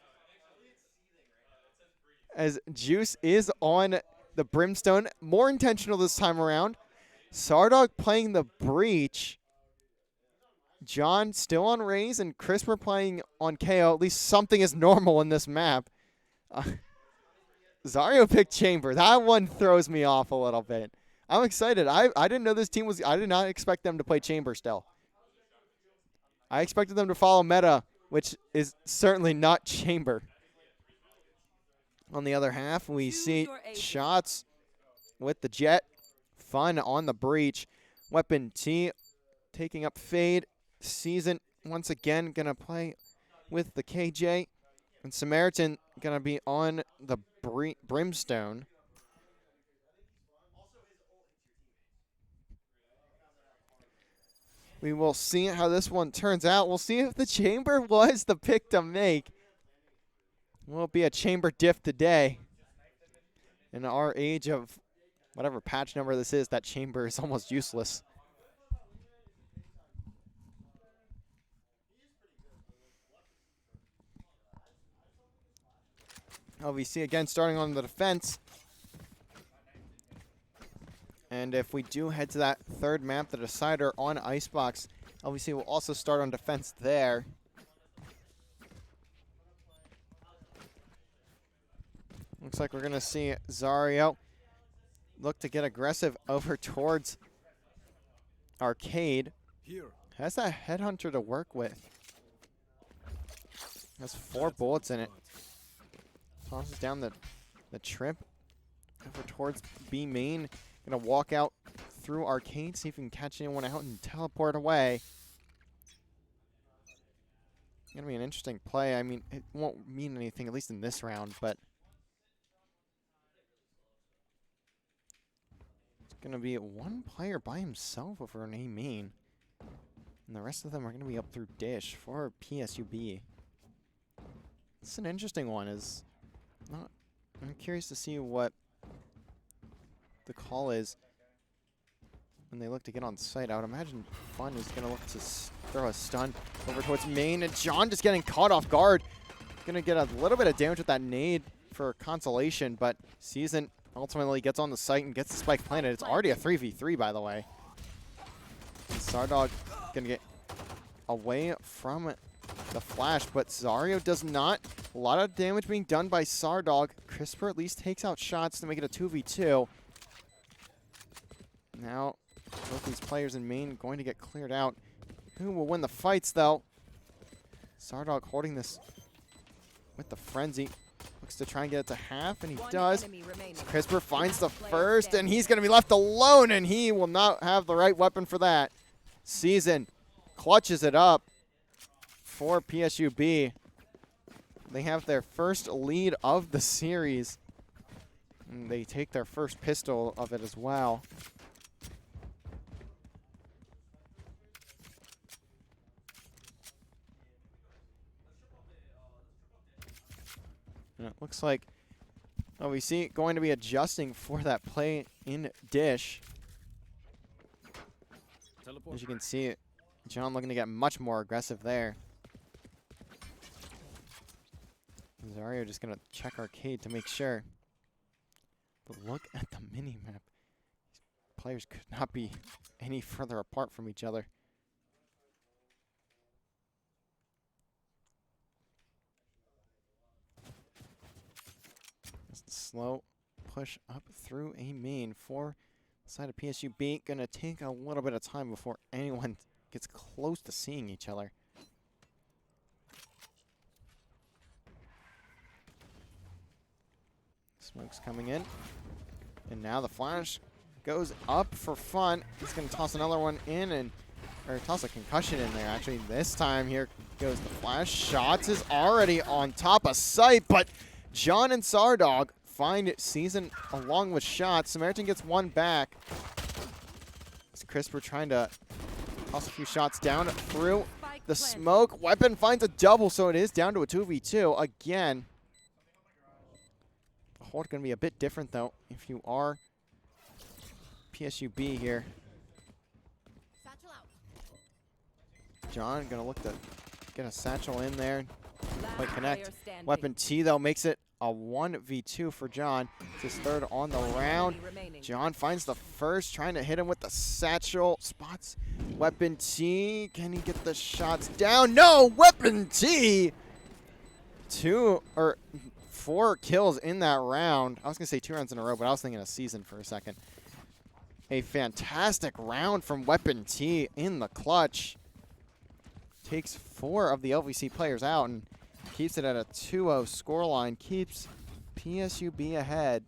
as Juice is on the Brimstone. More intentional this time around. Sardog playing the Breach. John still on Raze, and Crisper playing on KO. At least something is normal in this map. Zario picked Chamber. That one throws me off a little bit. I'm excited. I didn't know this team was... I did not expect them to play Chamber still. I expected them to follow meta, which is certainly not Chamber. On the other half, we see shots with the Jet. Fun on the Breach. Weapon T taking up Fade. Season once again going to play with the KJ. And Samaritan going to be on the Brimstone. We will see how this one turns out. We'll see if the Chamber was the pick to make. Will be a Chamber diff today. In our age of whatever patch number this is, that Chamber is almost useless. LVC again starting on the defense. And if we do head to that third map, the Decider on Icebox, LVC will also start on defense there. Looks like we're going to see Zario look to get aggressive over towards Arcade. Here. Has that Headhunter to work with. Has 4 bullets in it. Tosses down the trip over towards B main. Going to walk out through Arcade, see if we can catch anyone out and teleport away. Going to be an interesting play. I mean, it won't mean anything, at least in this round, but going to be one player by himself over an A main. And the rest of them are going to be up through Dish for PSUB. It's an interesting one. I'm curious to see what the call is when they look to get on site. I would imagine Fun is going to look to throw a stun over towards main. And John just getting caught off guard. Going to get a little bit of damage with that nade for consolation, but Season ultimately gets on the site and gets the spike planted. It's already a 3v3, by the way. And Sardog going to get away from the flash, but Zario does not. A lot of damage being done by Sardog. Crisper at least takes out shots to make it a 2v2. Now, both these players in main going to get cleared out. Who will win the fights, though? Sardog holding this with the Frenzy. Looks to try and get it to half, and he does. Crisper finds the first, and he's going to be left alone, and he will not have the right weapon for that. Season clutches it up for PSUB. They have their first lead of the series, and they take their first pistol of it as well. And it looks like LVC going to be adjusting for that play in Dish. As you can see, John looking to get much more aggressive there. Zario just going to check Arcade to make sure. But look at the mini-map. These players could not be any further apart from each other. Slow push up through a main for the side of PSUB. Gonna take a little bit of time before anyone gets close to seeing each other. Smoke's coming in. And now the flash goes up for Fun. He's gonna toss another one in or toss a concussion in there. Actually, this time here goes the flash. Shots is already on top of sight, but John and Sardog find Season along with shots. Samaritan gets one back. It's Crisper trying to toss a few shots down through Spike the planted. smoke. Weapon finds a double, so it is down to a 2v2 again. The hold going to be a bit different, though, if you are PSUB here. Satchel out. John going to look to get a satchel in there. Last Quite connect. player standing. Weapon T, though, makes it a 1v2 for John. It's his third on the round. Enemy remaining. John finds the first, trying to hit him with the satchel. Spots Weapon T. Can he get the shots down? No! Weapon T! 4 kills in that round. I was going to say 2 rounds in a row, but I was thinking a season for a second. A fantastic round from Weapon T in the clutch. Takes 4 of the LVC players out and keeps it at a 2-0 scoreline. Keeps PSUB ahead.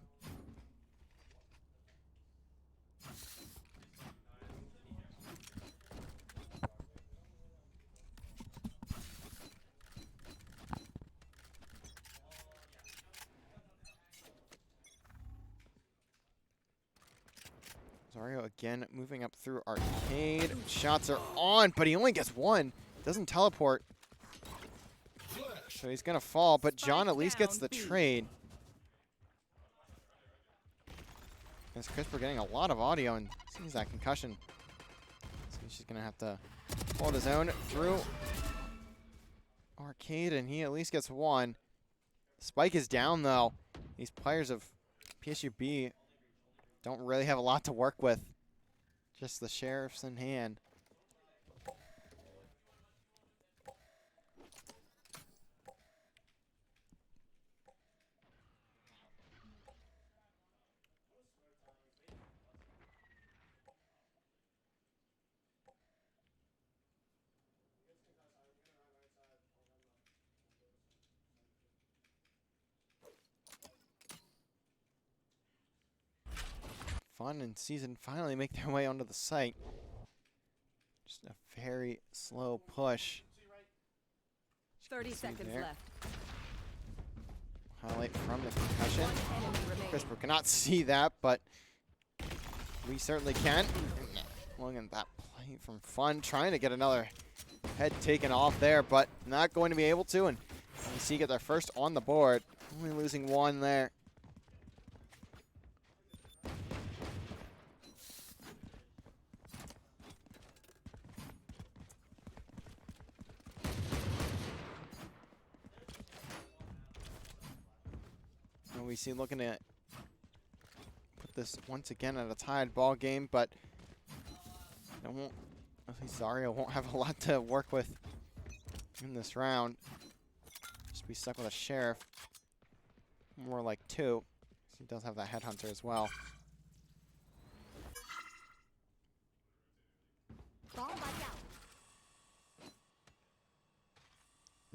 Zario again moving up through arcade. Shots are on, but he only gets 1. Doesn't teleport. So he's going to fall, but John at least gets the trade. As Crisper getting a lot of audio and sees that concussion. So he's just going to have to hold his own through arcade, and he at least gets 1. Spike is down, though. These players of PSUB don't really have a lot to work with. Just the sheriffs in hand. Fun and Season finally make their way onto the site. Just a very slow push. 30 See seconds there. left. Highlight from the concussion. Enemy remaining. Crisper cannot see that, but we certainly can. Look at that play from Fun, trying to get another head taken off there, but not going to be able to. And you see get their first on the board. Only losing 1 there. We see looking to put this once again at a tied ball game, but at least Zario won't have a lot to work with in this round. Just be stuck with a sheriff. More like 2. He does have that headhunter as well. Bomb buddy out.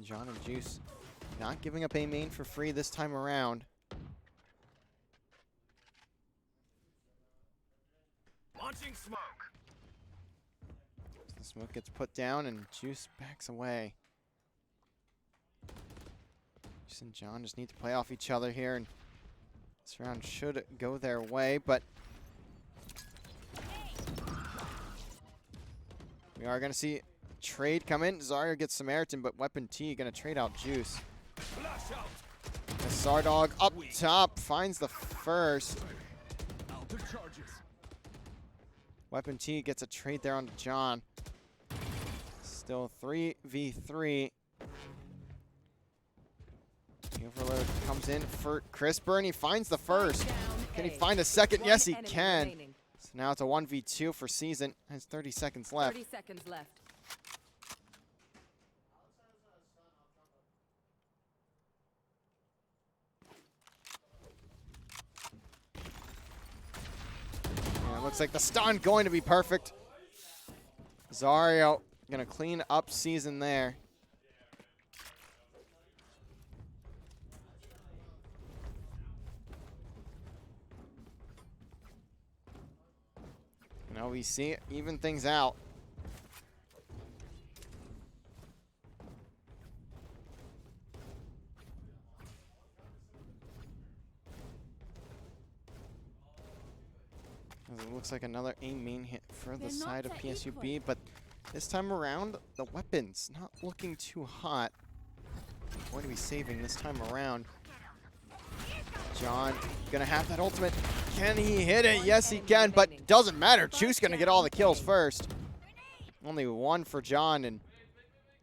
John and Juice not giving up a main for free this time around. Launching smoke. The smoke gets put down and Juice backs away. Juice and John just need to play off each other here, and this round should go their way, but we are going to see trade come in. Zario gets Samaritan, but Weapon T going to trade out Juice. Flash out. The Sardog up top finds the first. Out of charges. Weapon T gets a trade there onto John. Still 3v3. The overload comes in for Crisper, and he finds the first. Down Can he A. find a second? One Yes, he enemy can. remaining. So now it's a 1v2 for Season. Has 30 seconds left. 30 seconds left. Yeah, looks like the stun going to be perfect. Zario gonna clean up Season there. And LVC even things out. As it looks like another A main hit for the They're side of not PSUB, but this time around, the weapons not looking too hot. Going to be saving this time around. John gonna have that ultimate. Can he hit it? Yes, he can, but doesn't matter. Juice gonna get all the kills first. Only one for John, and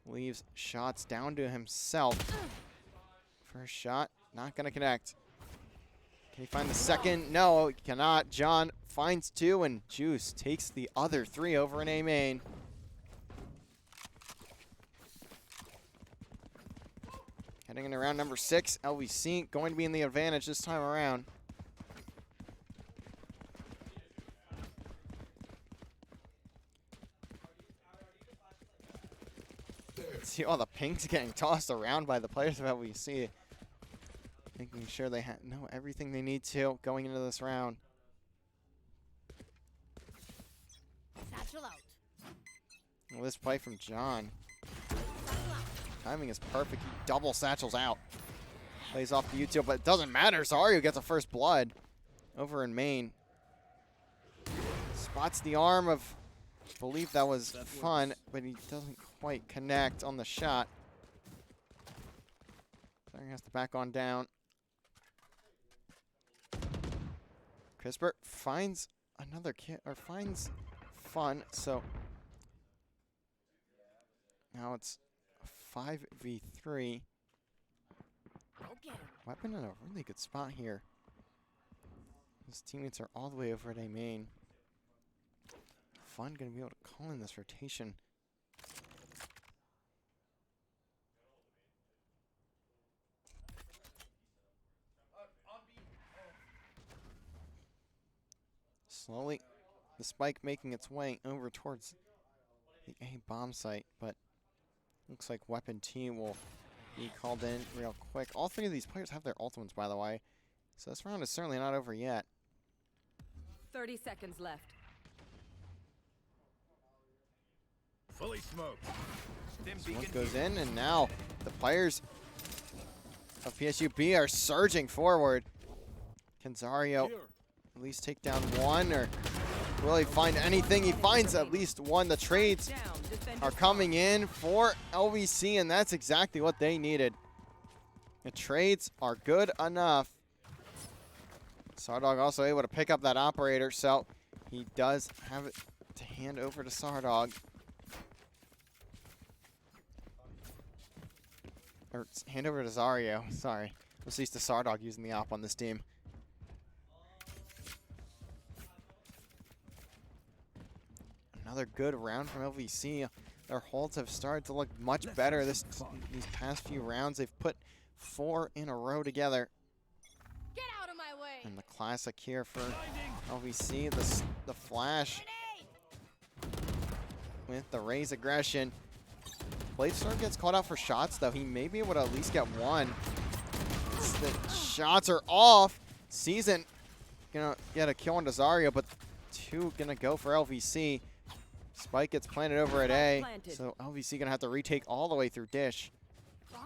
leaves shots down to himself. First shot, not gonna connect. Can he find the second? No, he cannot. John finds two, and Juice takes the other three over in A main. Heading into round number 6, LVC going to be in the advantage this time around. See all the pings getting tossed around by the players of LVC. Making sure they know everything they need to going into this round. Satchel out. Well, this play from John. Timing is perfect. He double satchels out. Plays off the util, but it doesn't matter. Zario gets a first blood over in main. Spots the arm of, I believe that was Fun, but he doesn't quite connect on the shot. So he has to back on down. Crisper finds another kid, or finds Fun, so now it's 5v3. Go get him. Weapon in a really good spot here. His teammates are all the way over at A main. Fun gonna be able to call in this rotation. Slowly, the spike making its way over towards the A bomb site, but looks like Weapon T will be called in real quick. All three of these players have their ultimates, by the way, so this round is certainly not over yet. 30 seconds left. Fully smoked. Stim Smoke beacon goes here. in, and now the players of PSUB are surging forward. Can Zario Here. at least take down one, or will he find anything? He finds at least one. The trades Down. Defender are coming in for LVC, and that's exactly what they needed. The trades are good enough. Sardog also able to pick up that operator, so he does have it to hand over to Sardog. Or hand over to Zario, sorry. I'm used to Sardog using the op on this team. Another good round from LVC. Their holds have started to look much better these past few rounds. They've put 4 in a row together. Get out of my way. And the classic here for LVC, the flash with the Raze aggression. Bladestorm gets called out for shots, though. He may be able to at least get one. The shots are off. Season gonna get a kill on Zario, but 2 gonna go for LVC. Spike gets planted over at A, so LVC gonna have to retake all the way through Dish.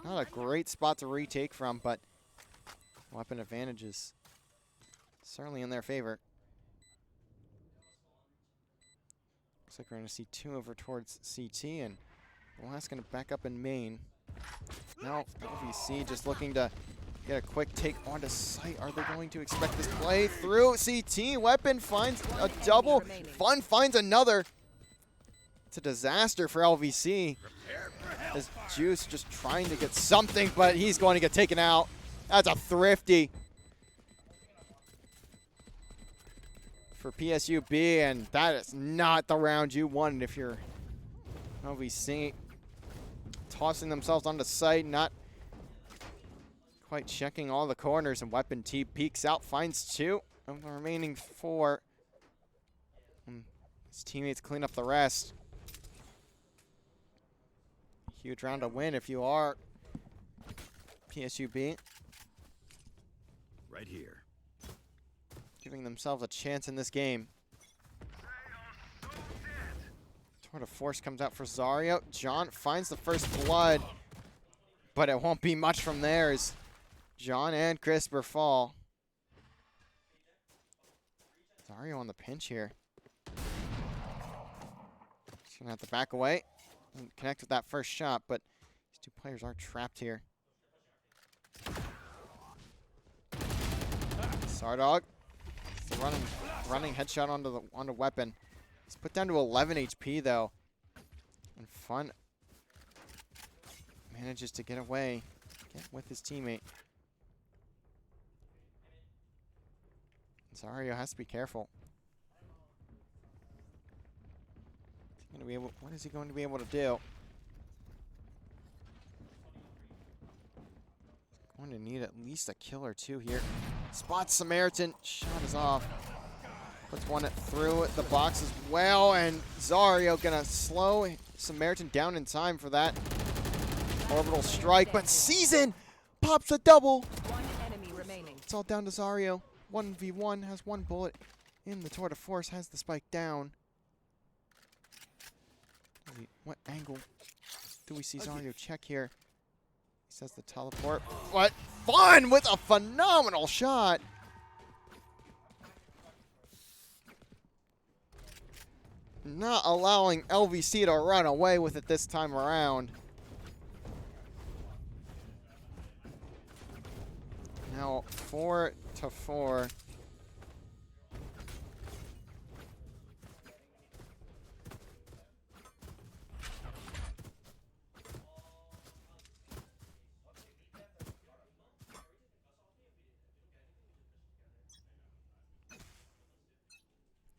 Not a great spot to retake from, but weapon advantages certainly in their favor. Looks like we're gonna see 2 over towards CT, and the last gonna back up in main. Now LVC just looking to get a quick take onto site. Are they going to expect this play through? CT weapon finds a double. Fun finds another. It's a disaster for LVC. As Juice just trying to get something, but he's going to get taken out. That's a thrifty for PSUB, and that is not the round you wanted if you're LVC. Tossing themselves onto site, not quite checking all the corners, and Weapon T peeks out, finds 2 of the remaining 4. And his teammates clean up the rest. Huge round to win if you are PSUB. Right here. Giving themselves a chance in this game. Tour de Force comes out for Zario. John finds the first blood, but it won't be much from there as John and Crisper fall. Zario on the pinch here. He's gonna have to back away and connect with that first shot, but these two players are trapped here. Sardog, running headshot onto weapon. He's put down to 11 HP though, and Fun manages to get away, get with his teammate. Zario has to be careful. What is he going to be able to do? Going to need at least a kill or two here. Spots Samaritan. Shot is off. Puts one through the box as well. And Zario going to slow Samaritan down in time for that orbital strike. But Season pops a double. One enemy remaining. It's all down to Zario. 1v1, has one bullet in the tour de force, has the spike down. What angle do we see Zario check here? He says the teleport. What? Fun with a phenomenal shot. Not allowing LVC to run away with it this time around. Now 4-4.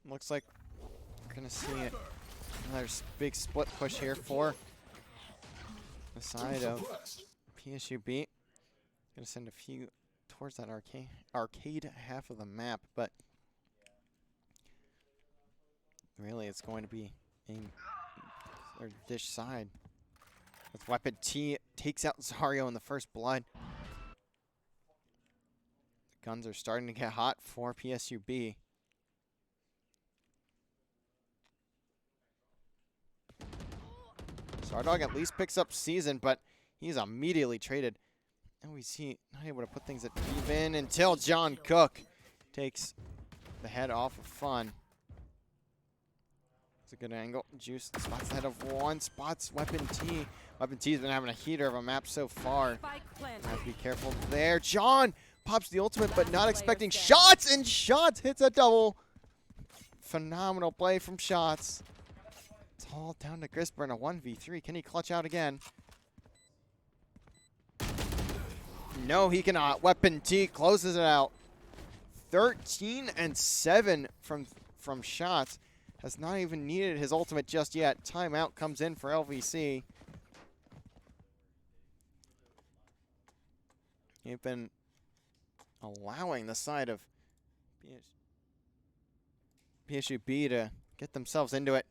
Looks like we're gonna see it. Another big split push here for the side of PSUB. Gonna send a few towards that arcade half of the map, but really it's going to be in their dish side. With Weapon T takes out Zario in the first blood. The guns are starting to get hot for PSUB. Sardog at least picks up Season, but he's immediately traded. And we see not able to put things at even until John Cook takes the head off of Fun. It's a good angle. Juice spots the head of one, spots Weapon T. Weapon T's been having a heater of a map so far. Have to be careful there. John pops the ultimate, but not expecting shots, and Shots hits a double. Phenomenal play from Shots. It's all down to Grisper in a 1v3. Can he clutch out again? No, he cannot. Weapon T closes it out. 13-7 from Shots. Has not even needed his ultimate just yet. Timeout comes in for LVC. They've been allowing the side of PSUB to get themselves into it.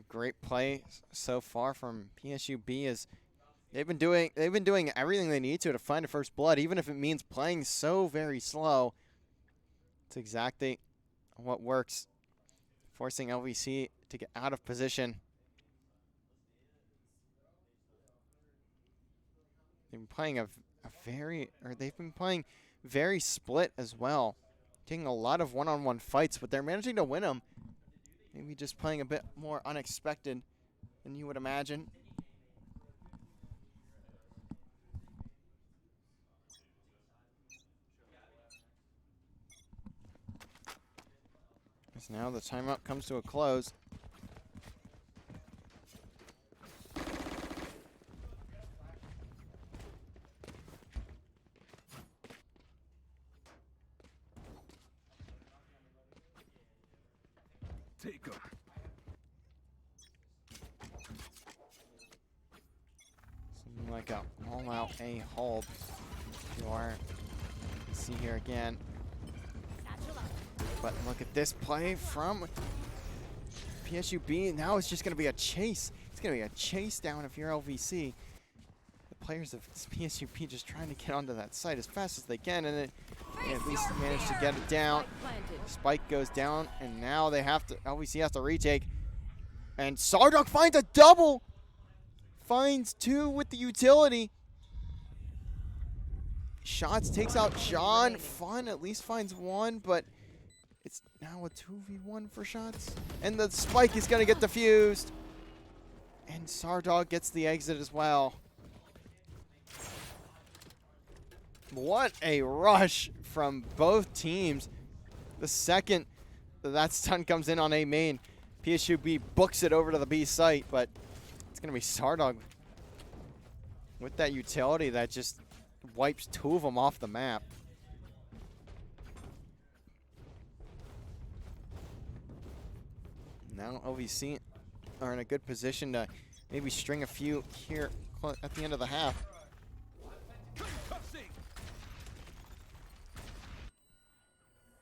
Great play so far from PSUB as they've been doing everything they need to find a first blood, even if it means playing so very slow. It's exactly what works, forcing LVC to get out of position. They've been playing they've been playing very split as well, taking a lot of one-on-one fights, but they're managing to win them. Maybe just playing a bit more unexpected than you would imagine. As now the timeout comes to a close. Take 'em. Something like a all-out A hold. You see here again. But look at this play from PSUB. Now it's just going to be a chase. It's going to be a chase down if you're LVC. The players of PSUB just trying to get onto that site as fast as they can, and they at least manage to get it down. Spike goes down, and now LVC has to retake. And Sardog finds a double. finds 2 with the utility. Shots takes out John. Fun at least finds 1, but it's now a 2v1 for Shots. And the spike is going to get defused. And Sardog gets the exit as well. What a rush from both teams. The second that stun comes in on A main, PSUB books it over to the B site, but it's going to be Sardog with that utility that just wipes 2 of them off the map. Now LVC are in a good position to maybe string a few here at the end of the half.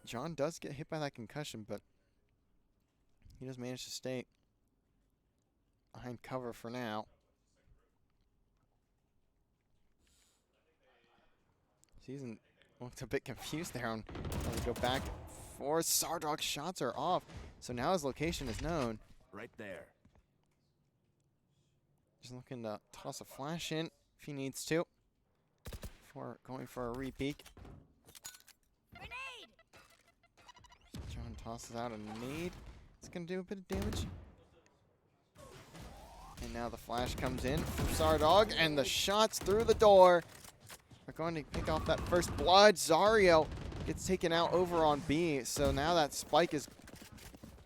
John does get hit by that concussion, but he does manage to stay behind cover for now. Season looked a bit confused there on how to go back for Sardog's shots are off. So now his location is known. Right there. Just looking to toss a flash in if he needs to before going for a re-peek. John tosses out a nade. It's going to do a bit of damage. And now the flash comes in from Sardog, and the shots through the door are going to pick off that first blood. Zario gets taken out over on B, so now that spike is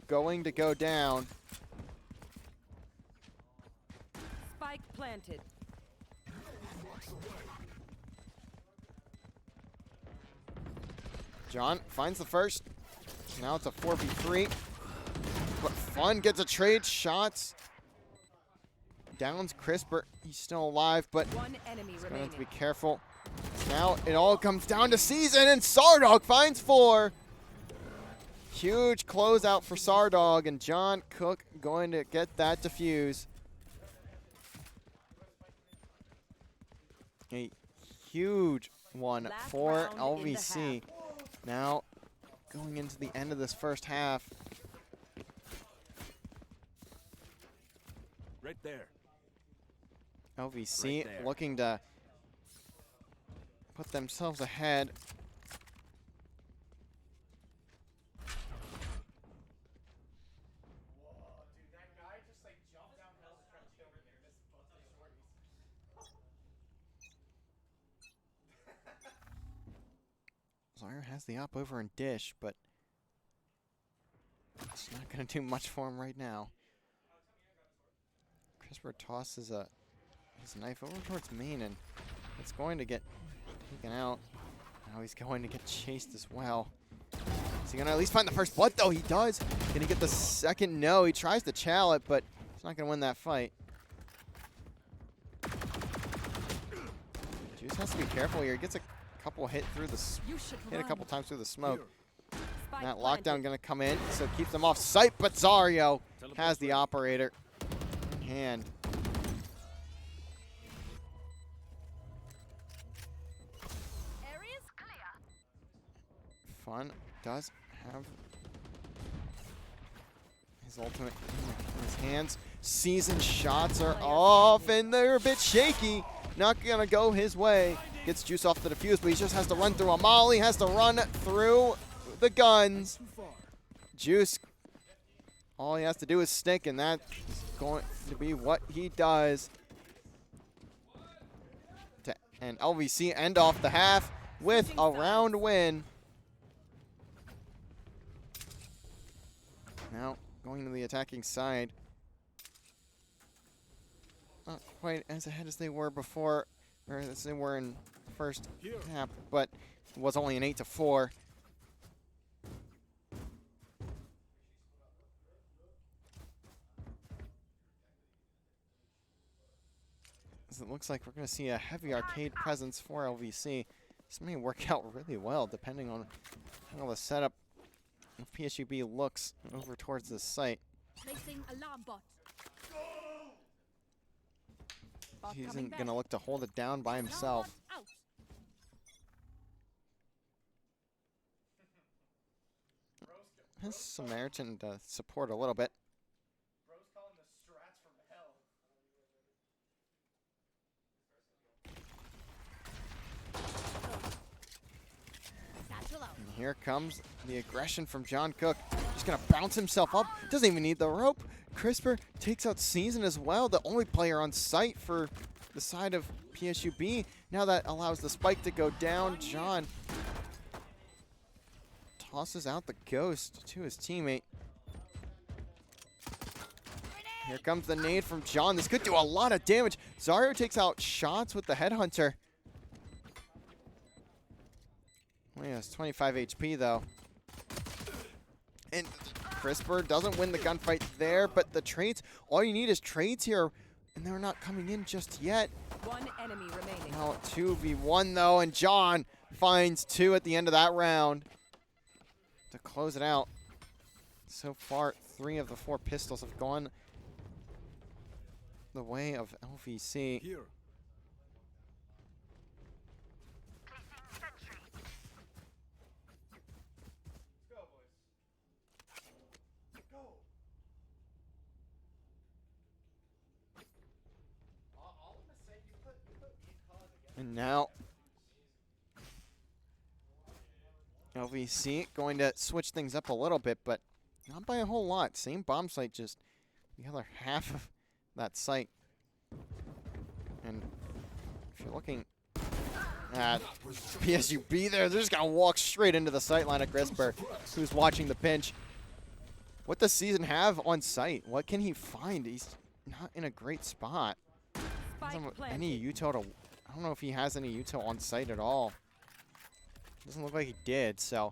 going to go down. Spike planted. John finds the first. Now it's a 4v3. But Fun gets a trade. Shots. Downs Crisper. He's still alive, but 1 enemy he's going to remaining. have to be careful. Now it all comes down to Season, and Sardog finds 4. Huge closeout for Sardog, and John Cook going to get that defuse. A huge one Last for round in the LVC. Now going into the end of this first half. Right there. LVC Right there. looking to put themselves ahead. Zaire has the op over in Dish, but it's not going to do much for him right now. Crisper tosses his knife over towards main, and it's going to get taken out. Now he's going to get chased as well. Is he going to at least find the first blood, though? He does. Can he get the second? No, he tries to chow it, but he's not going to win that fight. Juice has to be careful here. He gets a couple hit a couple times through the smoke. Spike That planted. lockdown going to come in, so keeps them off site, but Zario has the operator in hand. Area's clear. Fun does have his ultimate in his hands. Season shots are off, and they're a bit shaky. Not going to go his way. Gets Juice off the defuse, but he just has to run through a molly, has to run through the guns. Juice, all he has to do is stick, and that's going to be what he does. And LVC end off the half with a round win. Now going to the attacking side. Not quite as ahead as they were before, or as they were in first half, but it was only an 8-4. As it looks like we're going to see a heavy arcade presence for LVC. This may work out really well, depending on how the setup of PSUB looks over towards this site. Placing alarm bot. Bot He coming isn't back. going to look to hold it down by Alarm himself. bot out. Has Samaritan to support a little bit. here comes the aggression from John Cook. Just going to bounce himself up. Doesn't even need the rope. Crisper takes out Season as well, the only player on site for the side of PSUB. Now that allows the spike to go down. John tosses out the ghost to his teammate. Here comes the nade from John. This could do a lot of damage. Zario takes out shots with the headhunter. Oh, yeah, it's 25 HP though. And Crisper doesn't win the gunfight there, but the trades, all you need is trades here, and they're not coming in just yet. One enemy remaining. Now 2v1 though, and John finds 2 at the end of that round to close it out. So far, 3 of the 4 pistols have gone the way of LVC. Here. And now LVC going to switch things up a little bit, but not by a whole lot. Same bomb site, just the other half of that site. And if you're looking at PSUB there, they're just going to walk straight into the sight line of Crisper, who's watching the pinch. What does Season have on site? What can he find? He's not in a great spot. Doesn't have any util to... I don't know if he has any util on site at all. Doesn't look like he did, so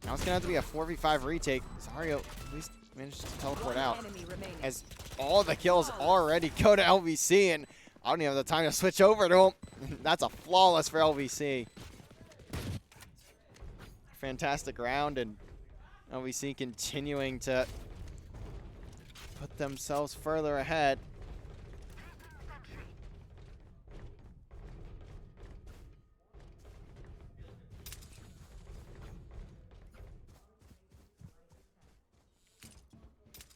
now it's going to have to be a 4v5 retake. Zario at least managed to teleport out, as all the kills already go to LVC, and I don't even have the time to switch over to him. That's a flawless for LVC. Fantastic round, and LVC continuing to put themselves further ahead.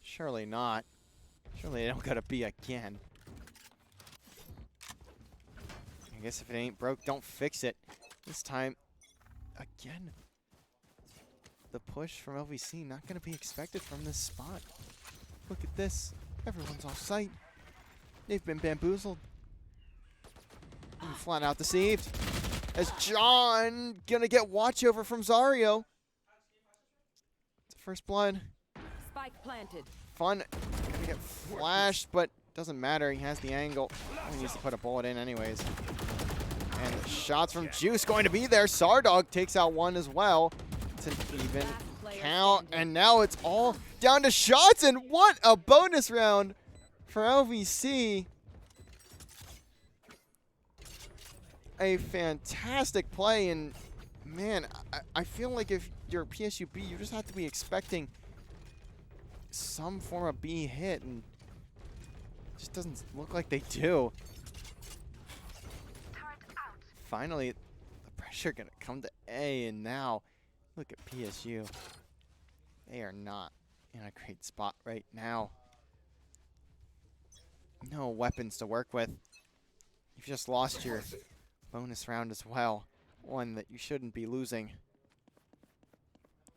Surely not. Surely they don't gotta be again. I guess if it ain't broke, don't fix it. This time, again, the push from LVC not gonna be expected from this spot. Look at this. Everyone's off site. They've been bamboozled. And flat out deceived. As John gonna get watch over from Zario. It's a first blood. Spike planted. Fun. Gonna get flashed, but doesn't matter. He has the angle. He needs to put a bullet in anyways. And the shots from Juice going to be there. Sardog takes out one as well. It's an even count. And now it's all down to shots. And what a bonus round for LVC. A fantastic play. And man, I feel like if you're PSUB, you just have to be expecting some form of B hit, and it just doesn't look like they do. Finally, the pressure gonna come to A, and now look at PSU. They are not in a great spot right now. No weapons to work with. You've just lost your bonus round as well. One that you shouldn't be losing.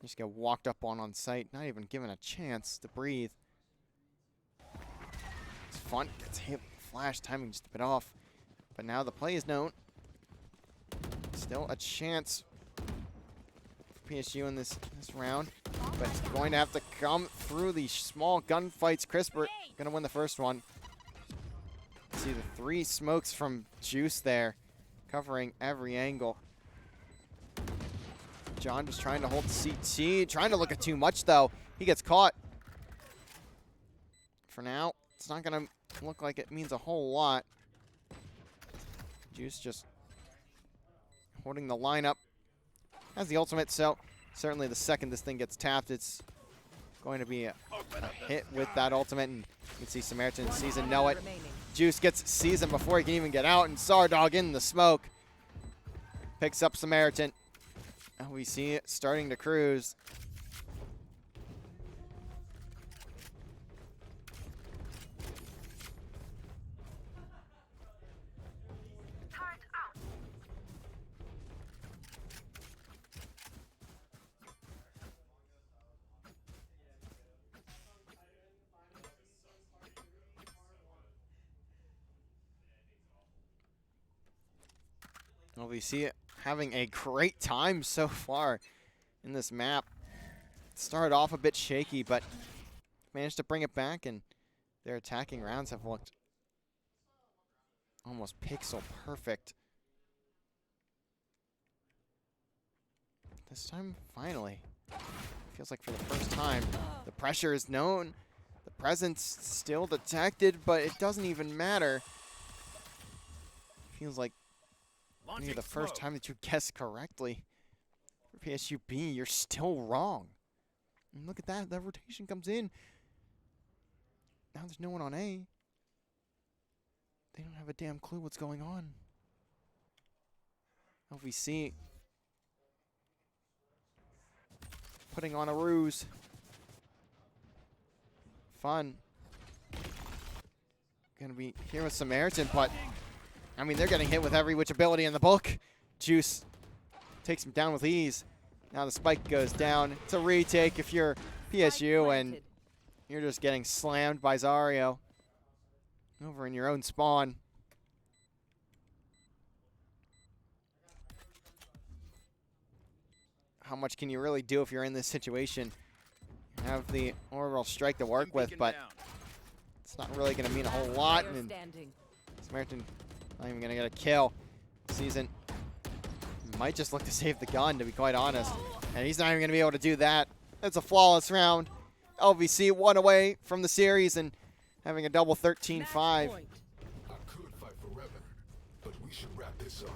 You just get walked up on site, not even given a chance to breathe. It's fun, gets hit, flash, timing just a bit off. But now the play is known. Still a chance for PSU in this round. But it's going to have to come through these small gunfights. Crisper gonna win the first one. See the 3 smokes from Juice there, covering every angle. John just trying to hold CT, trying to look at too much though. He gets caught. For now, it's not gonna look like it means a whole lot. Juice just holding the lineup. Has the ultimate, so certainly the second this thing gets tapped, it's going to be a hit with that ultimate, and you can see Samaritan and Season know it. Juice gets Season before he can even get out, and Sardog in the smoke. Picks up Samaritan. We see it starting to cruise. LVC having a great time so far in this map. Started off a bit shaky, but managed to bring it back, and their attacking rounds have looked almost pixel perfect. This time, finally. Feels like for the first time, the pressure is known. The presence still detected, but it doesn't even matter. Feels like maybe the first time that you guessed correctly. For PSUB, you're still wrong. And look at that, that rotation comes in. Now there's no one on A. They don't have a damn clue what's going on. LVC putting on a ruse. Fun. Gonna be here with Samaritan, but I mean, they're getting hit with every which ability in the book. Juice takes him down with ease. Now the spike goes down. It's a retake if you're PSU and you're just getting slammed by Zario over in your own spawn. How much can you really do if you're in this situation? You have the orbital strike to work with, but it's not really going to mean a whole lot. And Samaritan not even going to get a kill. Season might just look to save the gun, to be quite honest. And he's not even going to be able to do that. It's a flawless round. LVC one away from the series and having a double 13-5. I could fight forever, but we should wrap this up.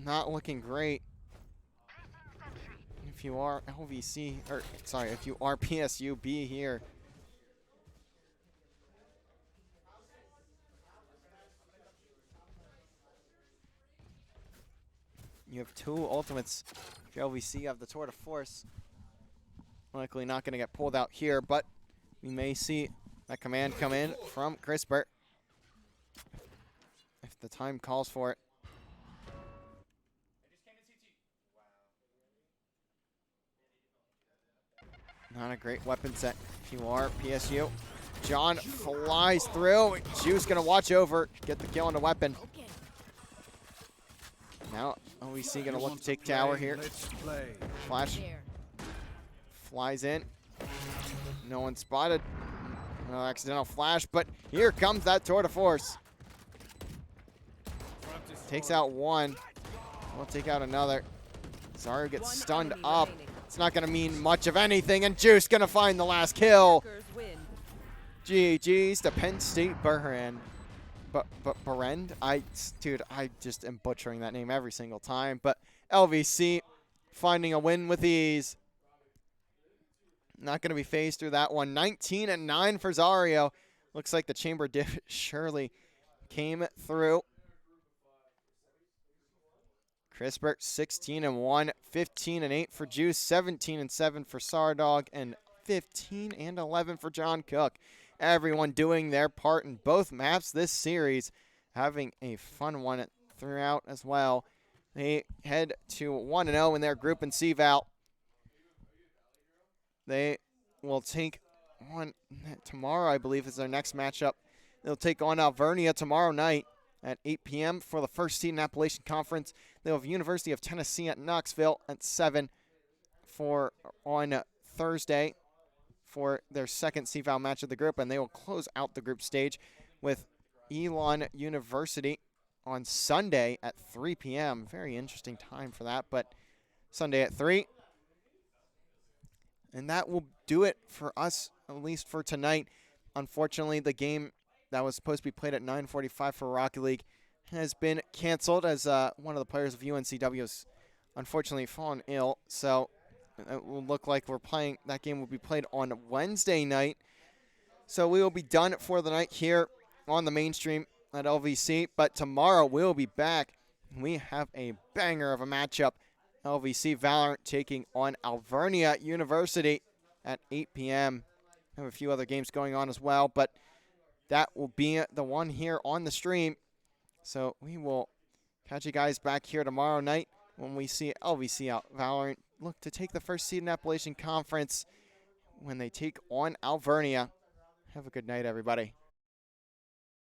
Not looking great. If you are LVC, or sorry, if you are PSUB here, you have two ultimates. If you're LVC, you have the Tour de Force. Likely not going to get pulled out here, but we may see that command come in from Crispert if the time calls for it. Not a great weapon set if you are PSU. John flies through. Juice going to watch over, get the kill on the weapon. Now LVC going to look to take tower here. Flash flies in. No one spotted. No accidental flash, but here comes that Tour de Force. Takes out one. We'll take out another. Zario gets stunned up. It's not going to mean much of anything, and Juice going to find the last kill. GG's to Penn State Behrend. But Behrend? Dude, I just am butchering that name every single time. But LVC finding a win with ease. Not going to be phased through that one. 19-9 for Zario. Looks like the chamber diff surely came through. Crispert 16-1, 15-8 for Juice, 17-7 for Sardog, and 15-11 for John Cook. Everyone doing their part in both maps this series, having a fun one throughout as well. They head to 1-0 in their group in CVAL. They will take on tomorrow, I believe, is their next matchup. They'll take on Alvernia tomorrow night at 8 p.m. for the first seed in Appalachian Conference. They'll have University of Tennessee at Knoxville at 7 on Thursday for their second CVAL match of the group, and they will close out the group stage with Elon University on Sunday at 3 p.m. Very interesting time for that, but Sunday at 3. And that will do it for us, at least for tonight. Unfortunately, the game that was supposed to be played at 9:45 for Rocket League has been canceled as one of the players of UNCW has unfortunately fallen ill. So it will look like that game will be played on Wednesday night. So we will be done for the night here on the mainstream at LVC. But tomorrow we'll be back. We have a banger of a matchup. LVC Valorant taking on Alvernia University at 8 p.m. Have a few other games going on as well, but that will be the one here on the stream. So we will catch you guys back here tomorrow night when we see LVC out Valorant look to take the first seed in Appalachian Conference when they take on Alvernia. Have a good night, everybody.